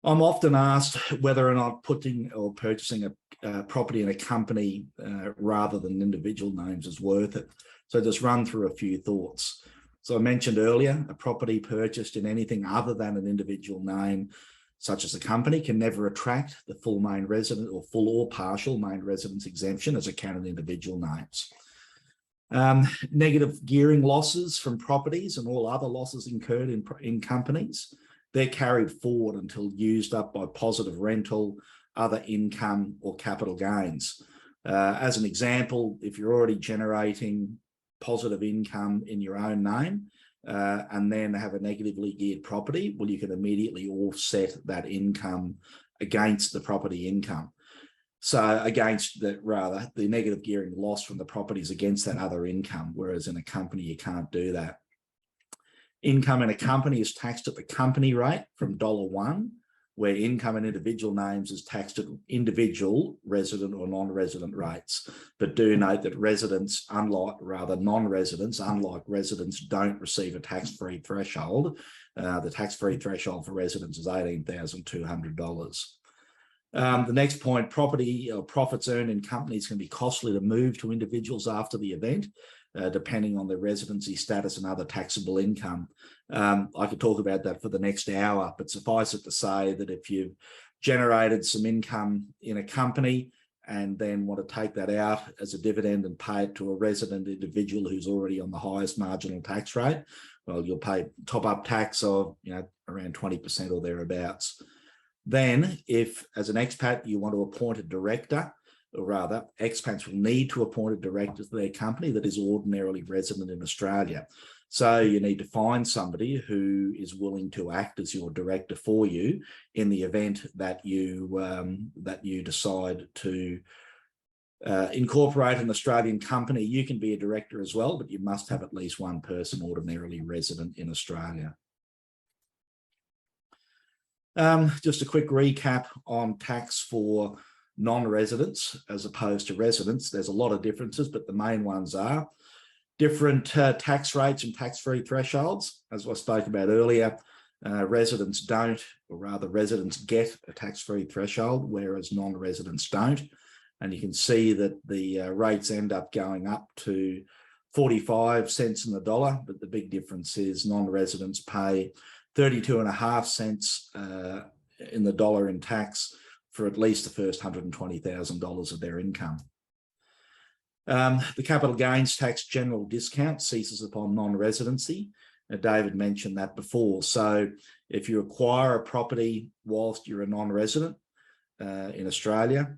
I'm often asked whether or not putting or purchasing a property in a company rather than individual names is worth it. So just run through a few thoughts. So I mentioned earlier, a property purchased in anything other than an individual name, such as a company, can never attract the full main resident or full or partial main residence exemption as it can in individual names. Negative gearing losses from properties and all other losses incurred in companies, they're carried forward until used up by positive rental, other income or capital gains. As an example, if you're already generating positive income in your own name and then have a negatively geared property, well, you can immediately offset that income against the property income. So against the negative gearing loss from the properties against that other income, whereas in a company, you can't do that. Income in a company is taxed at the company rate from $1, where income in individual names is taxed at individual resident or non-resident rates. But do note that residents, non-residents, unlike residents, don't receive a tax-free threshold. The tax-free threshold for residents is $18,200. The next point, property or profits earned in companies can be costly to move to individuals after the event, depending on their residency status and other taxable income. I could talk about that for the next hour, but suffice it to say that if you've generated some income in a company and then want to take that out as a dividend and pay it to a resident individual who's already on the highest marginal tax rate, well, you'll pay top-up tax of around 20% or thereabouts. Then, if as an expat you want to appoint a director, or rather, expats will need to appoint a director to their company that is ordinarily resident in Australia. So you need to find somebody who is willing to act as your director for you in the event that you decide to incorporate an Australian company. You can be a director as well, but you must have at least one person ordinarily resident in Australia. Just a quick recap on tax for non-residents as opposed to residents. There's a lot of differences, but the main ones are different tax rates and tax-free thresholds. As I spoke about earlier, residents don't, or rather residents get a tax-free threshold, whereas non-residents don't. And you can see that the rates end up going up to 45 cents in the dollar, but the big difference is non-residents pay 32.5 cents in the dollar in tax for at least the first $120,000 of their income. The capital gains tax general discount ceases upon non-residency. David mentioned that before. So if you acquire a property whilst you're a non-resident in Australia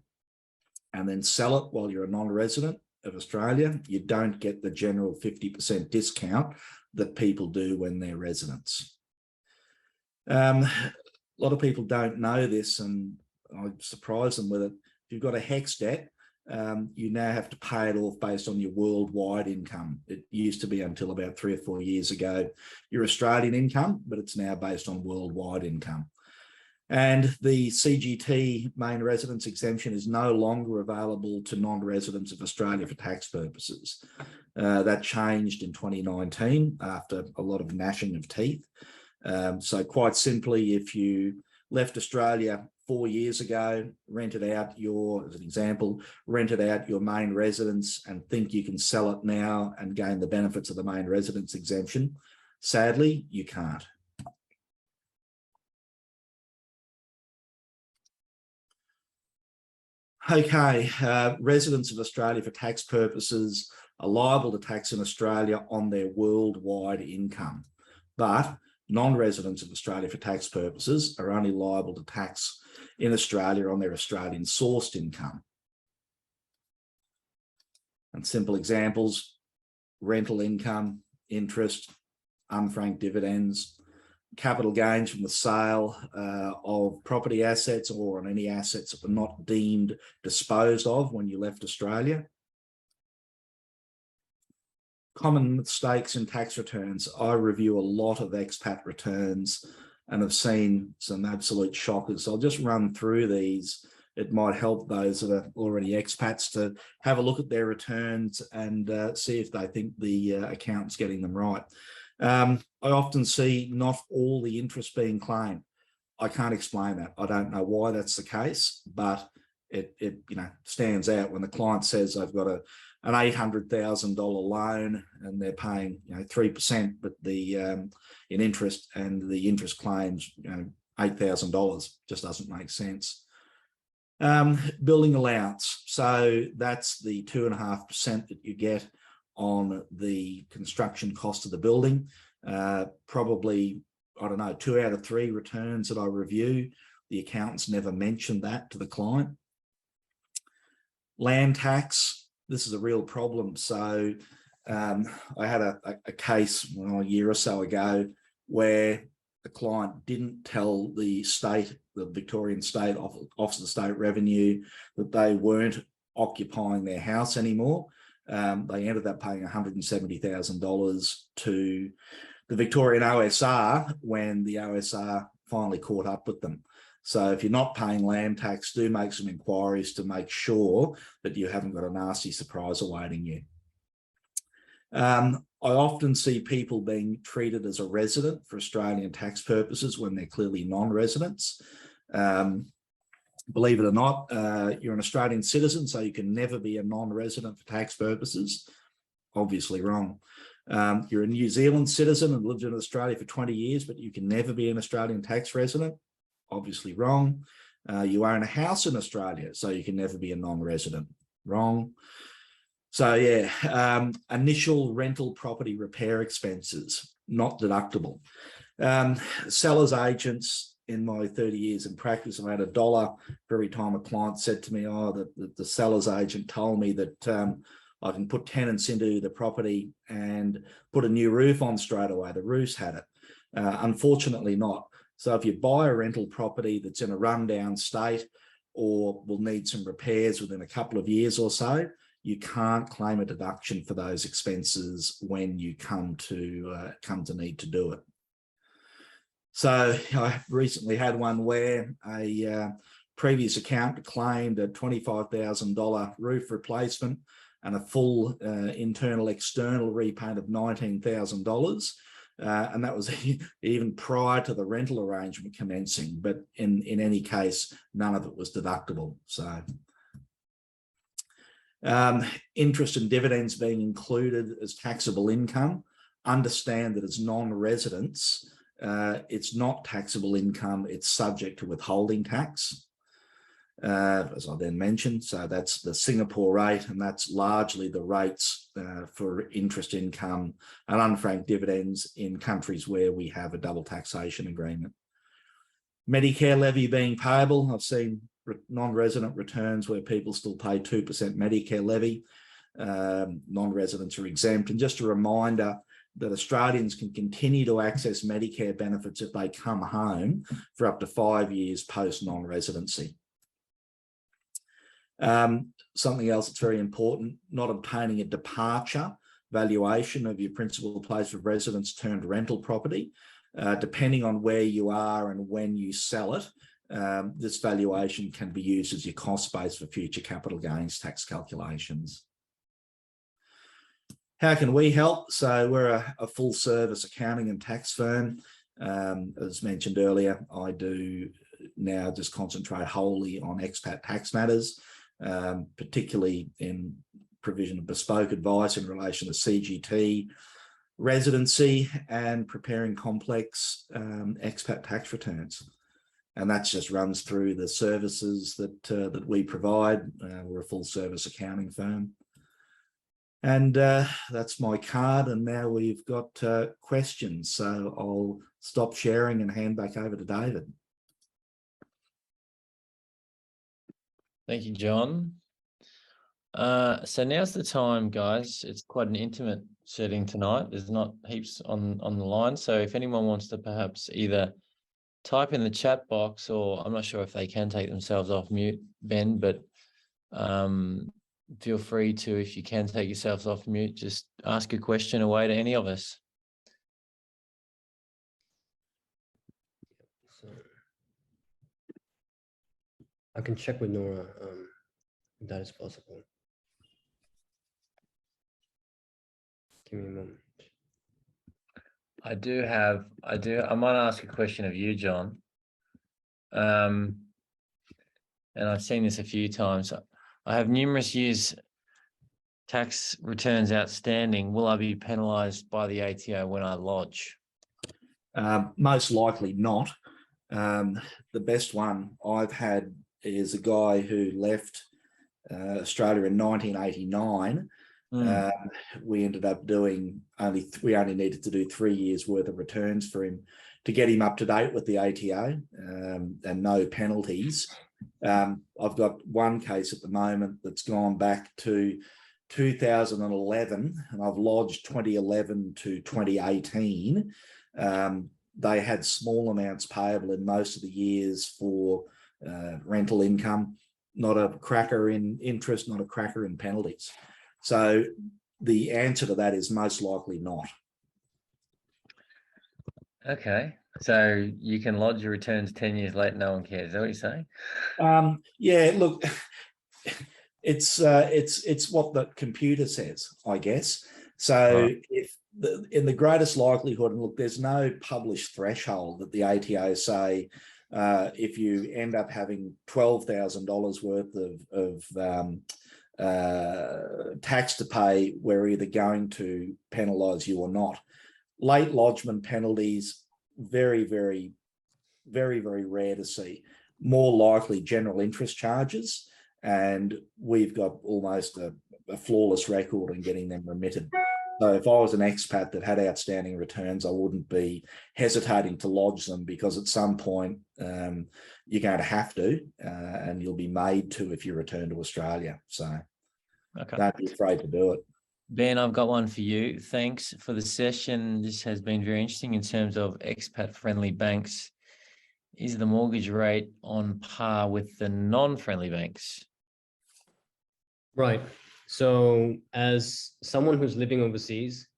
and then sell it while you're a non-resident of Australia, you don't get the general 50% discount that people do when they're residents. A lot of people don't know this, and I surprise them with it. If you've got a HEX debt, you now have to pay it off based on your worldwide income. It used to be until about 3 or 4 years ago, your Australian income, but it's now based on worldwide income. And the CGT main residence exemption is no longer available to non-residents of Australia for tax purposes. That changed in 2019 after a lot of gnashing of teeth. So quite simply, if you left Australia 4 years ago, rented out as an example, rented out your main residence and think you can sell it now and gain the benefits of the main residence exemption. Sadly, you can't. Okay, residents of Australia for tax purposes are liable to tax in Australia on their worldwide income, but non-residents of Australia for tax purposes are only liable to tax in Australia on their Australian sourced income. And simple examples: rental income, interest, unfranked dividends, capital gains from the sale of property assets or on any assets that were not deemed disposed of when you left Australia. Common mistakes in tax returns. I review a lot of expat returns and have seen some absolute shockers. So I'll just run through these. It might help those that are already expats to have a look at their returns and see if they think the accountant's getting them right. I often see not all the interest being claimed. I can't explain that. I don't know why that's the case, but it stands out when the client says they've got an $800,000 loan and they're paying 3%, but the in interest, and the interest claims $8,000. Just doesn't make sense. Building allowance. So that's the 2.5% that you get on the construction cost of the building. Probably, I don't know, 2 out of 3 returns that I review, the accountants never mentioned that to the client. Land tax. This is a real problem. So I had a case a year or so ago where the client didn't tell the state, the Victorian State Office of State Revenue, that they weren't occupying their house anymore. They ended up paying $170,000 to the Victorian OSR when the OSR finally caught up with them. So if you're not paying land tax, do make some inquiries to make sure that you haven't got a nasty surprise awaiting you. I often see people being treated as a resident for Australian tax purposes when they're clearly non-residents. Believe it or not, you're an Australian citizen, so you can never be a non-resident for tax purposes. Obviously wrong. You're a New Zealand citizen and lived in Australia for 20 years, but you can never be an Australian tax resident. Obviously wrong. You own a house in Australia, so you can never be a non-resident. Wrong. So yeah, initial rental property repair expenses, not deductible. Sellers agents, in my 30 years in practice, I had $1 for every time a client said to me, oh, the seller's agent told me that I can put tenants into the property and put a new roof on straight away. The roof's had it. Unfortunately not. So if you buy a rental property that's in a rundown state or will need some repairs within a couple of years or so, you can't claim a deduction for those expenses when you come to need to do it. So I recently had one where a previous accountant claimed a $25,000 roof replacement and a full internal external repaint of $19,000. And that was even prior to the rental arrangement commencing. But in any case, none of it was deductible. So interest and dividends being included as taxable income. Understand that as non-residents, it's not taxable income. It's subject to withholding tax, as I then mentioned. So that's the Singapore rate, and that's largely the rates for interest income and unfranked dividends in countries where we have a double taxation agreement. Medicare levy being payable. I've seen non-resident returns where people still pay 2% Medicare levy. Non-residents are exempt. And just a reminder that Australians can continue to access Medicare benefits if they come home for up to 5 years post non-residency. Something else that's very important, not obtaining a departure valuation of your principal place of residence turned rental property. Depending on where you are and when you sell it, this valuation can be used as your cost base for future capital gains tax calculations. How can we help? So we're a full service accounting and tax firm. As mentioned earlier, I do now just concentrate wholly on expat tax matters, particularly in provision of bespoke advice in relation to CGT, residency, and preparing complex expat tax returns. And that just runs through the services that we provide. We're a full service accounting firm. And that's my card. And now we've got questions. So I'll stop sharing and hand back over to David. Thank you, John. So now's the time, guys. It's quite an intimate setting tonight. There's not heaps on the line. So if anyone wants to perhaps either type in the chat box, or I'm not sure if they can take themselves off mute, Ben, but feel free to, if you can take yourselves off mute, just ask a question away to any of us. So I can check with Nora if that is possible. Give me a moment. I might ask a question of you, John. And I've seen this a few times. I have numerous years tax returns outstanding. Will I be penalised by the ATO when I lodge? Most likely not. The best one I've had is a guy who left Australia in 1989. We ended up doing we only needed to do 3 years worth of returns for him to get him up to date with the ATO, and no penalties. I've got one case at the moment that's gone back to 2011, and I've lodged 2011 to 2018. They had small amounts payable in most of the years for rental income, not a cracker in interest, not a cracker in penalties. So the answer to that is most likely not. Okay, so you can lodge your returns 10 years later, no one cares. Is that what you're saying? Yeah, look, it's what the computer says, I guess. So if in the greatest likelihood, and look, there's no published threshold that the ATO say if you end up having $12,000 worth of tax to pay, we're either going to penalise you or not. Late lodgement penalties, very, very, very, very rare to see. More likely general interest charges, and we've got almost a flawless record in getting them remitted. So if I was an expat that had outstanding returns, I wouldn't be hesitating to lodge them, because at some point you're going to have to, and you'll be made to if you return to Australia. So don't be afraid to do it. Ben, I've got one for you. Thanks for the session. This has been very interesting in terms of expat-friendly banks. Is the mortgage rate on par with the non-friendly banks? Right. So as someone who's living overseas,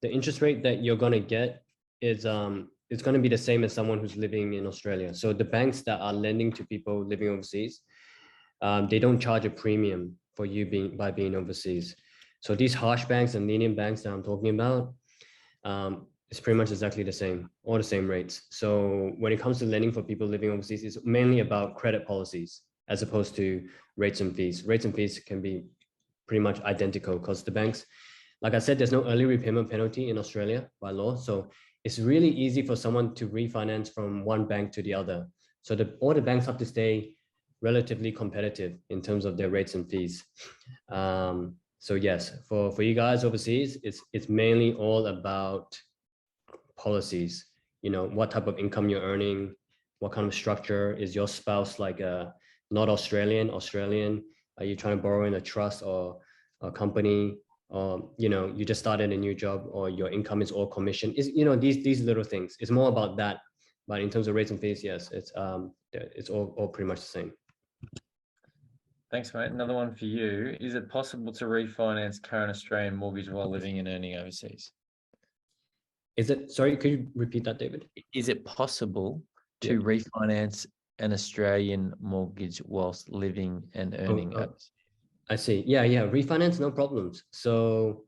the interest rate that you're going to get is it's going to be the same as someone who's living in Australia. So the banks that are lending to people living overseas, they don't charge a premium for you by being overseas. So these harsh banks and lenient banks that I'm talking about, it's pretty much exactly the same, all the same rates. So when it comes to lending for people living overseas, it's mainly about credit policies as opposed to rates and fees. Rates and fees can be pretty much identical, because the banks, like I said, there's no early repayment penalty in Australia by law. So it's really easy for someone to refinance from one bank to the other. So all the banks have to stay relatively competitive in terms of their rates and fees. So yes, for you guys overseas, it's mainly all about policies. You know, what type of income you're earning, what kind of structure is your spouse, like not Australian? Are you trying to borrow in a trust or a company? Or you know, you just started a new job, or your income is all commission? Is, you know, these little things. It's more about that. But in terms of rates and fees, yes, it's all pretty much the same. Thanks, mate. Another one for you. Is it possible to refinance current Australian mortgage while living and earning overseas? Is it, sorry, could you repeat that, David? Is it possible to refinance an Australian mortgage whilst living and earning overseas? I see. Yeah, refinance, no problems. So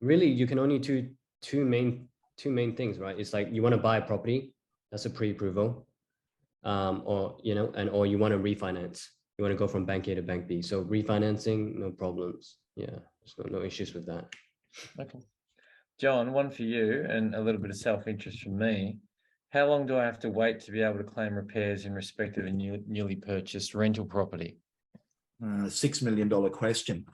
really you can only do two main things, right? It's like you want to buy a property, that's a pre-approval. or or you want to refinance. You want to go from bank A to bank B. So refinancing, no problems. Yeah, there's no issues with that. Okay. John, one for you and a little bit of self-interest from me. How long do I have to wait to be able to claim repairs in respect of a newly purchased rental property? $6 million question.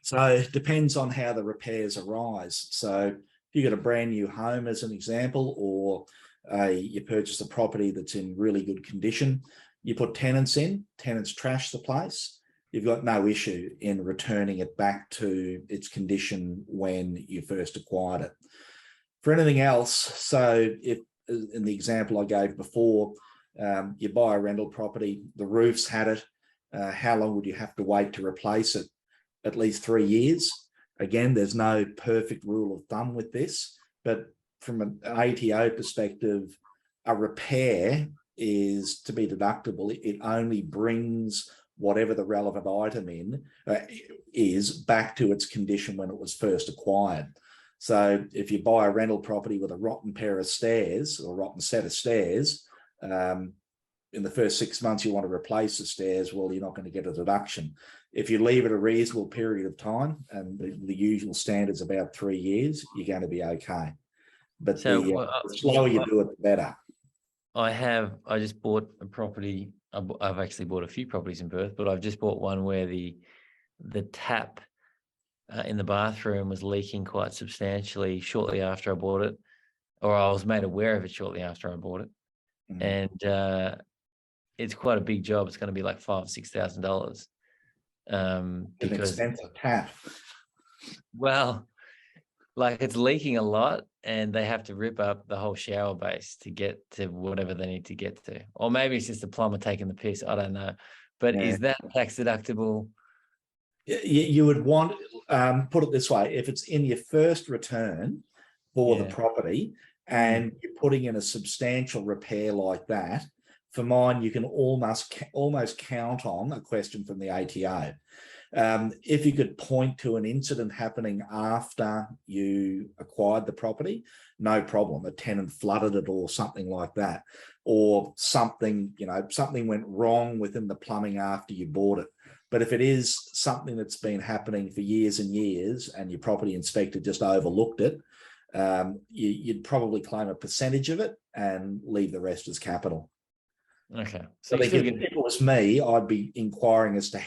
So it depends on how the repairs arise. So if you got a brand new home as an example, or you purchase a property that's in really good condition, you put tenants in, tenants trash the place, you've got no issue in returning it back to its condition when you first acquired it. For anything else, so if in the example I gave before, you buy a rental property, the roof's had it, how long would you have to wait to replace it? At least 3 years. Again, there's no perfect rule of thumb with this, but from an ATO perspective, a repair is to be deductible. It only brings whatever the relevant item is back to its condition when it was first acquired. So if you buy a rental property with a rotten pair of stairs or a rotten set of stairs, in the first 6 months you want to replace the stairs, well, you're not going to get a deduction. If you leave it a reasonable period of time, and the usual standard's about 3 years, you're going to be okay. But So, the slower you do it, the better. I just bought a property. I've actually bought a few properties in Perth, but I've just bought one where the tap in the bathroom was leaking quite substantially shortly after I bought it, or I was made aware of it shortly after I bought it. And it's quite a big job. It's going to be like $5,000 or $6,000. Because an expensive tap. Well, like it's leaking a lot, and they have to rip up the whole shower base to get to whatever they need to get to. Or maybe it's just the plumber taking the piss. I don't know. But is that tax deductible? You would want, put it this way, if it's in your first return for the property and you're putting in a substantial repair like that, for mine, you can almost count on a question from the ATO. If you could point to an incident happening after you acquired the property, no problem. A tenant flooded it or something like that, or something went wrong within the plumbing after you bought it. But if it is something that's been happening for years and years and your property inspector just overlooked it, you'd probably claim a percentage of it and leave the rest as capital. Okay. So if it was me, I'd be inquiring as to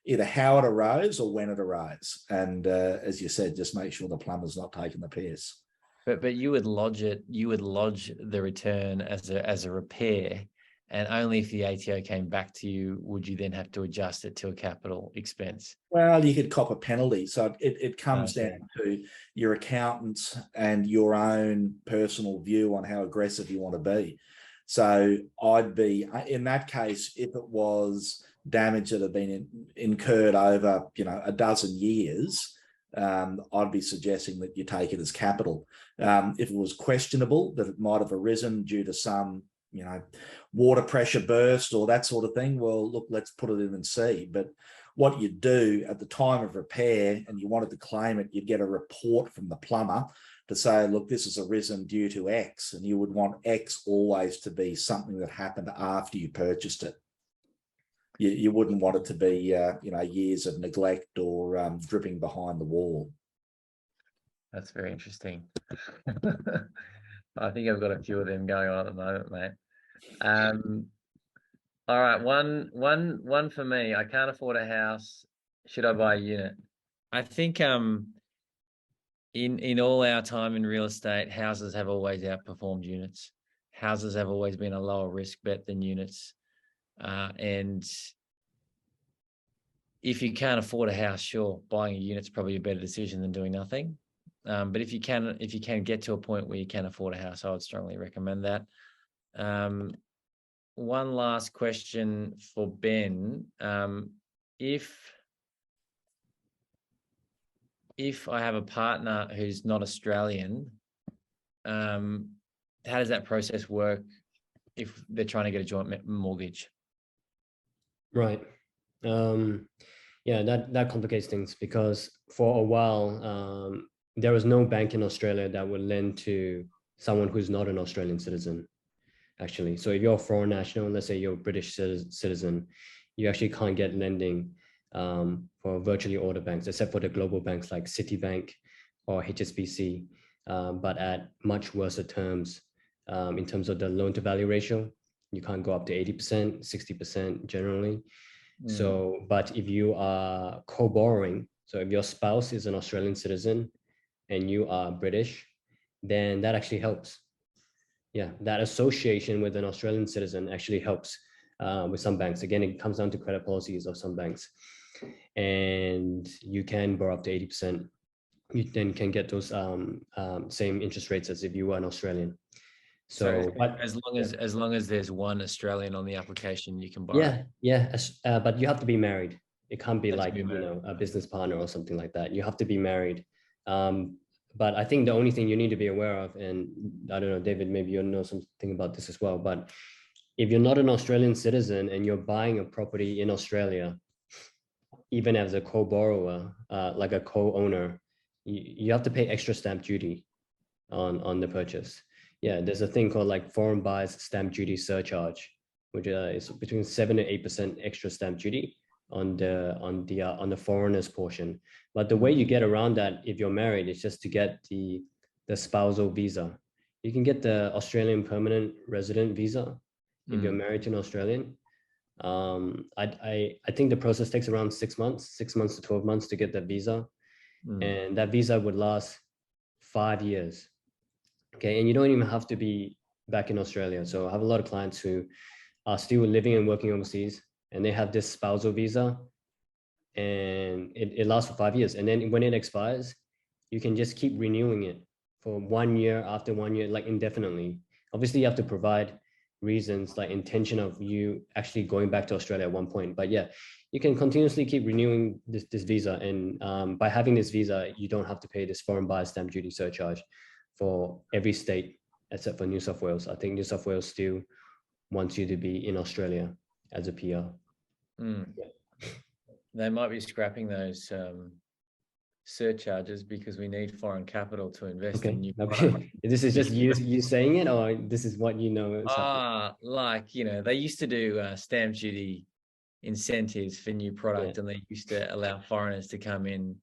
either how it arose or when it arose. And as you said, just make sure the plumber's not taking the piss. But you would lodge it. You would lodge the return as a repair, and only if the ATO came back to you would you then have to adjust it to a capital expense. Well, you could cop a penalty. So it comes down to your accountants and your own personal view on how aggressive you want to be. So I'd be, in that case, if it was damage that had been incurred over, a dozen years, I'd be suggesting that you take it as capital. If it was questionable that it might have arisen due to some, water pressure burst or that sort of thing, well, look, let's put it in and see. But what you do at the time of repair and you wanted to claim it, you'd get a report from the plumber to say, look, this has arisen due to X, and you would want X always to be something that happened after you purchased it. You wouldn't want it to be, years of neglect or dripping behind the wall. That's very interesting. I think I've got a few of them going on at the moment, mate. All right, one for me. I can't afford a house. Should I buy a unit? I think in all our time in real estate, houses have always outperformed units. Houses have always been a lower risk bet than units. And if you can't afford a house, sure, buying a unit's probably a better decision than doing nothing. But if you can get to a point where you can afford a house, I would strongly recommend that. One last question for Ben. If I have a partner who's not Australian, how does that process work if they're trying to get a joint mortgage? Right. That complicates things, because for a while, there was no bank in Australia that would lend to someone who's not an Australian citizen. actually. So if you're a foreign national, let's say you're a British citizen, you actually can't get lending for virtually all the banks, except for the global banks like Citibank or HSBC, but at much worse terms in terms of the loan to value ratio. You can't go up to 80%, 60% generally. So, but if you are co-borrowing, so if your spouse is an Australian citizen and you are British, then that actually helps. Yeah, that association with an Australian citizen actually helps with some banks. Again, it comes down to credit policies of some banks. And you can borrow up to 80%. You then can get those same interest rates as if you were an Australian. So, but as long as there's one Australian on the application, you can borrow. But you have to be married. It can't be like, you know, a business partner or something like that. You have to be married. But I think the only thing you need to be aware of, and I don't know, David, maybe you know something about this as well, but if you're not an Australian citizen and you're buying a property in Australia, even as a co-borrower, like a co-owner, you have to pay extra stamp duty on the purchase. Yeah, there's a thing called like foreign buyers stamp duty surcharge, which is between 7 to 8% extra stamp duty on the foreigner's portion. But the way you get around that, if you're married, is just to get the spousal visa. You can get the Australian permanent resident visa if you're married to an Australian. I think the process takes around 6 months to 12 months to get that visa, and that visa would last 5 years. Okay, and you don't even have to be back in Australia. So I have a lot of clients who are still living and working overseas, and they have this spousal visa, and it lasts for 5 years. And then when it expires, you can just keep renewing it for 1 year after 1 year, like indefinitely. Obviously, you have to provide reasons like intention of you actually going back to Australia at one point. But yeah, you can continuously keep renewing this visa. And by having this visa, you don't have to pay this foreign buyer stamp duty surcharge for every state except for New South Wales. I think New South Wales still wants you to be in Australia as a PR. Yeah. They might be scrapping those surcharges because we need foreign capital to invest in new products. This is just you saying it, or this is what you know? Like, you know, they used to do stamp duty incentives for new product, and they used to allow foreigners to come in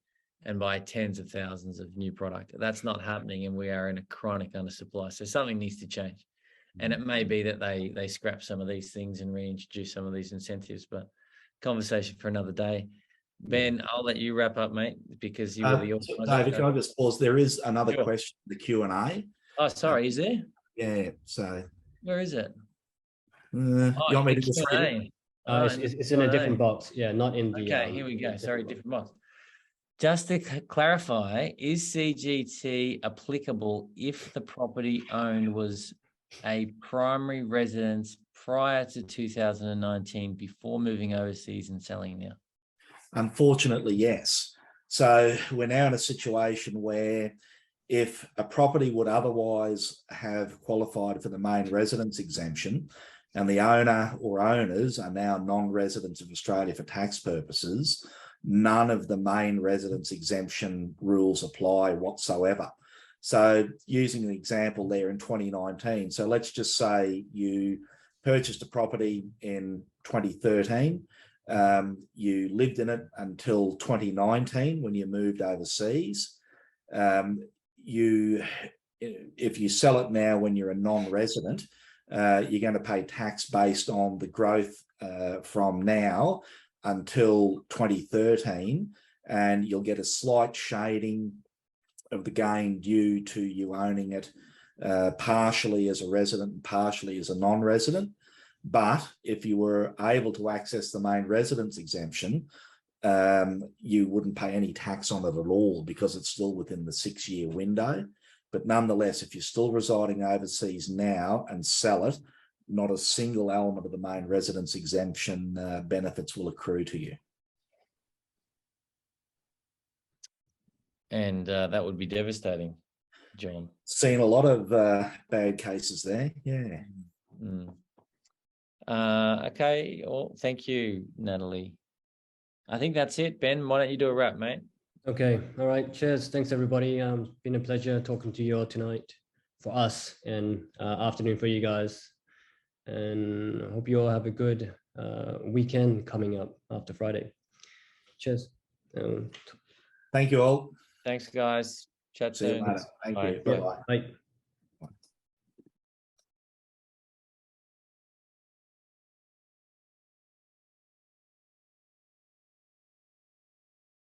and buy tens of thousands of new product. That's not happening, and we are in a chronic undersupply. So something needs to change. And it may be that they scrap some of these things and reintroduce some of these incentives, but conversation for another day. Ben, I'll let you wrap up, mate, because you were the David, can I just pause? There is another question in the Q&A. Oh, sorry, is there? Yeah, so. Where is it? You want me to just read it? It's in a different box. Yeah, not in the... Okay, here we go. Sorry, different box. Just to clarify, is CGT applicable if the property owned was a primary residence prior to 2019 before moving overseas and selling now? Unfortunately, yes. So we're now in a situation where if a property would otherwise have qualified for the main residence exemption and the owner or owners are now non-residents of Australia for tax purposes, none of the main residence exemption rules apply whatsoever. So using an example there in 2019, so let's just say you purchased a property in 2013, you lived in it until 2019 when you moved overseas. If you sell it now when you're a non-resident, you're going to pay tax based on the growth from now until 2013, and you'll get a slight shading of the gain due to you owning it partially as a resident and partially as a non-resident. But if you were able to access the main residence exemption, you wouldn't pay any tax on it at all because it's still within the 6-year window. But nonetheless, if you're still residing overseas now and sell it, not a single element of the main residence exemption benefits will accrue to you. And that would be devastating, John. Seen a lot of bad cases there, yeah. Okay, well, thank you, Natalie. I think that's it. Ben, why don't you do a wrap, mate? Okay, all right, cheers. Thanks, everybody. Been a pleasure talking to you all tonight for us, and afternoon for you guys. and I hope you all have a good weekend coming up after Friday. Cheers. Thank you all. Thanks, guys. Chat See you soon. later. Thank Bye. you. Bye-bye. Bye.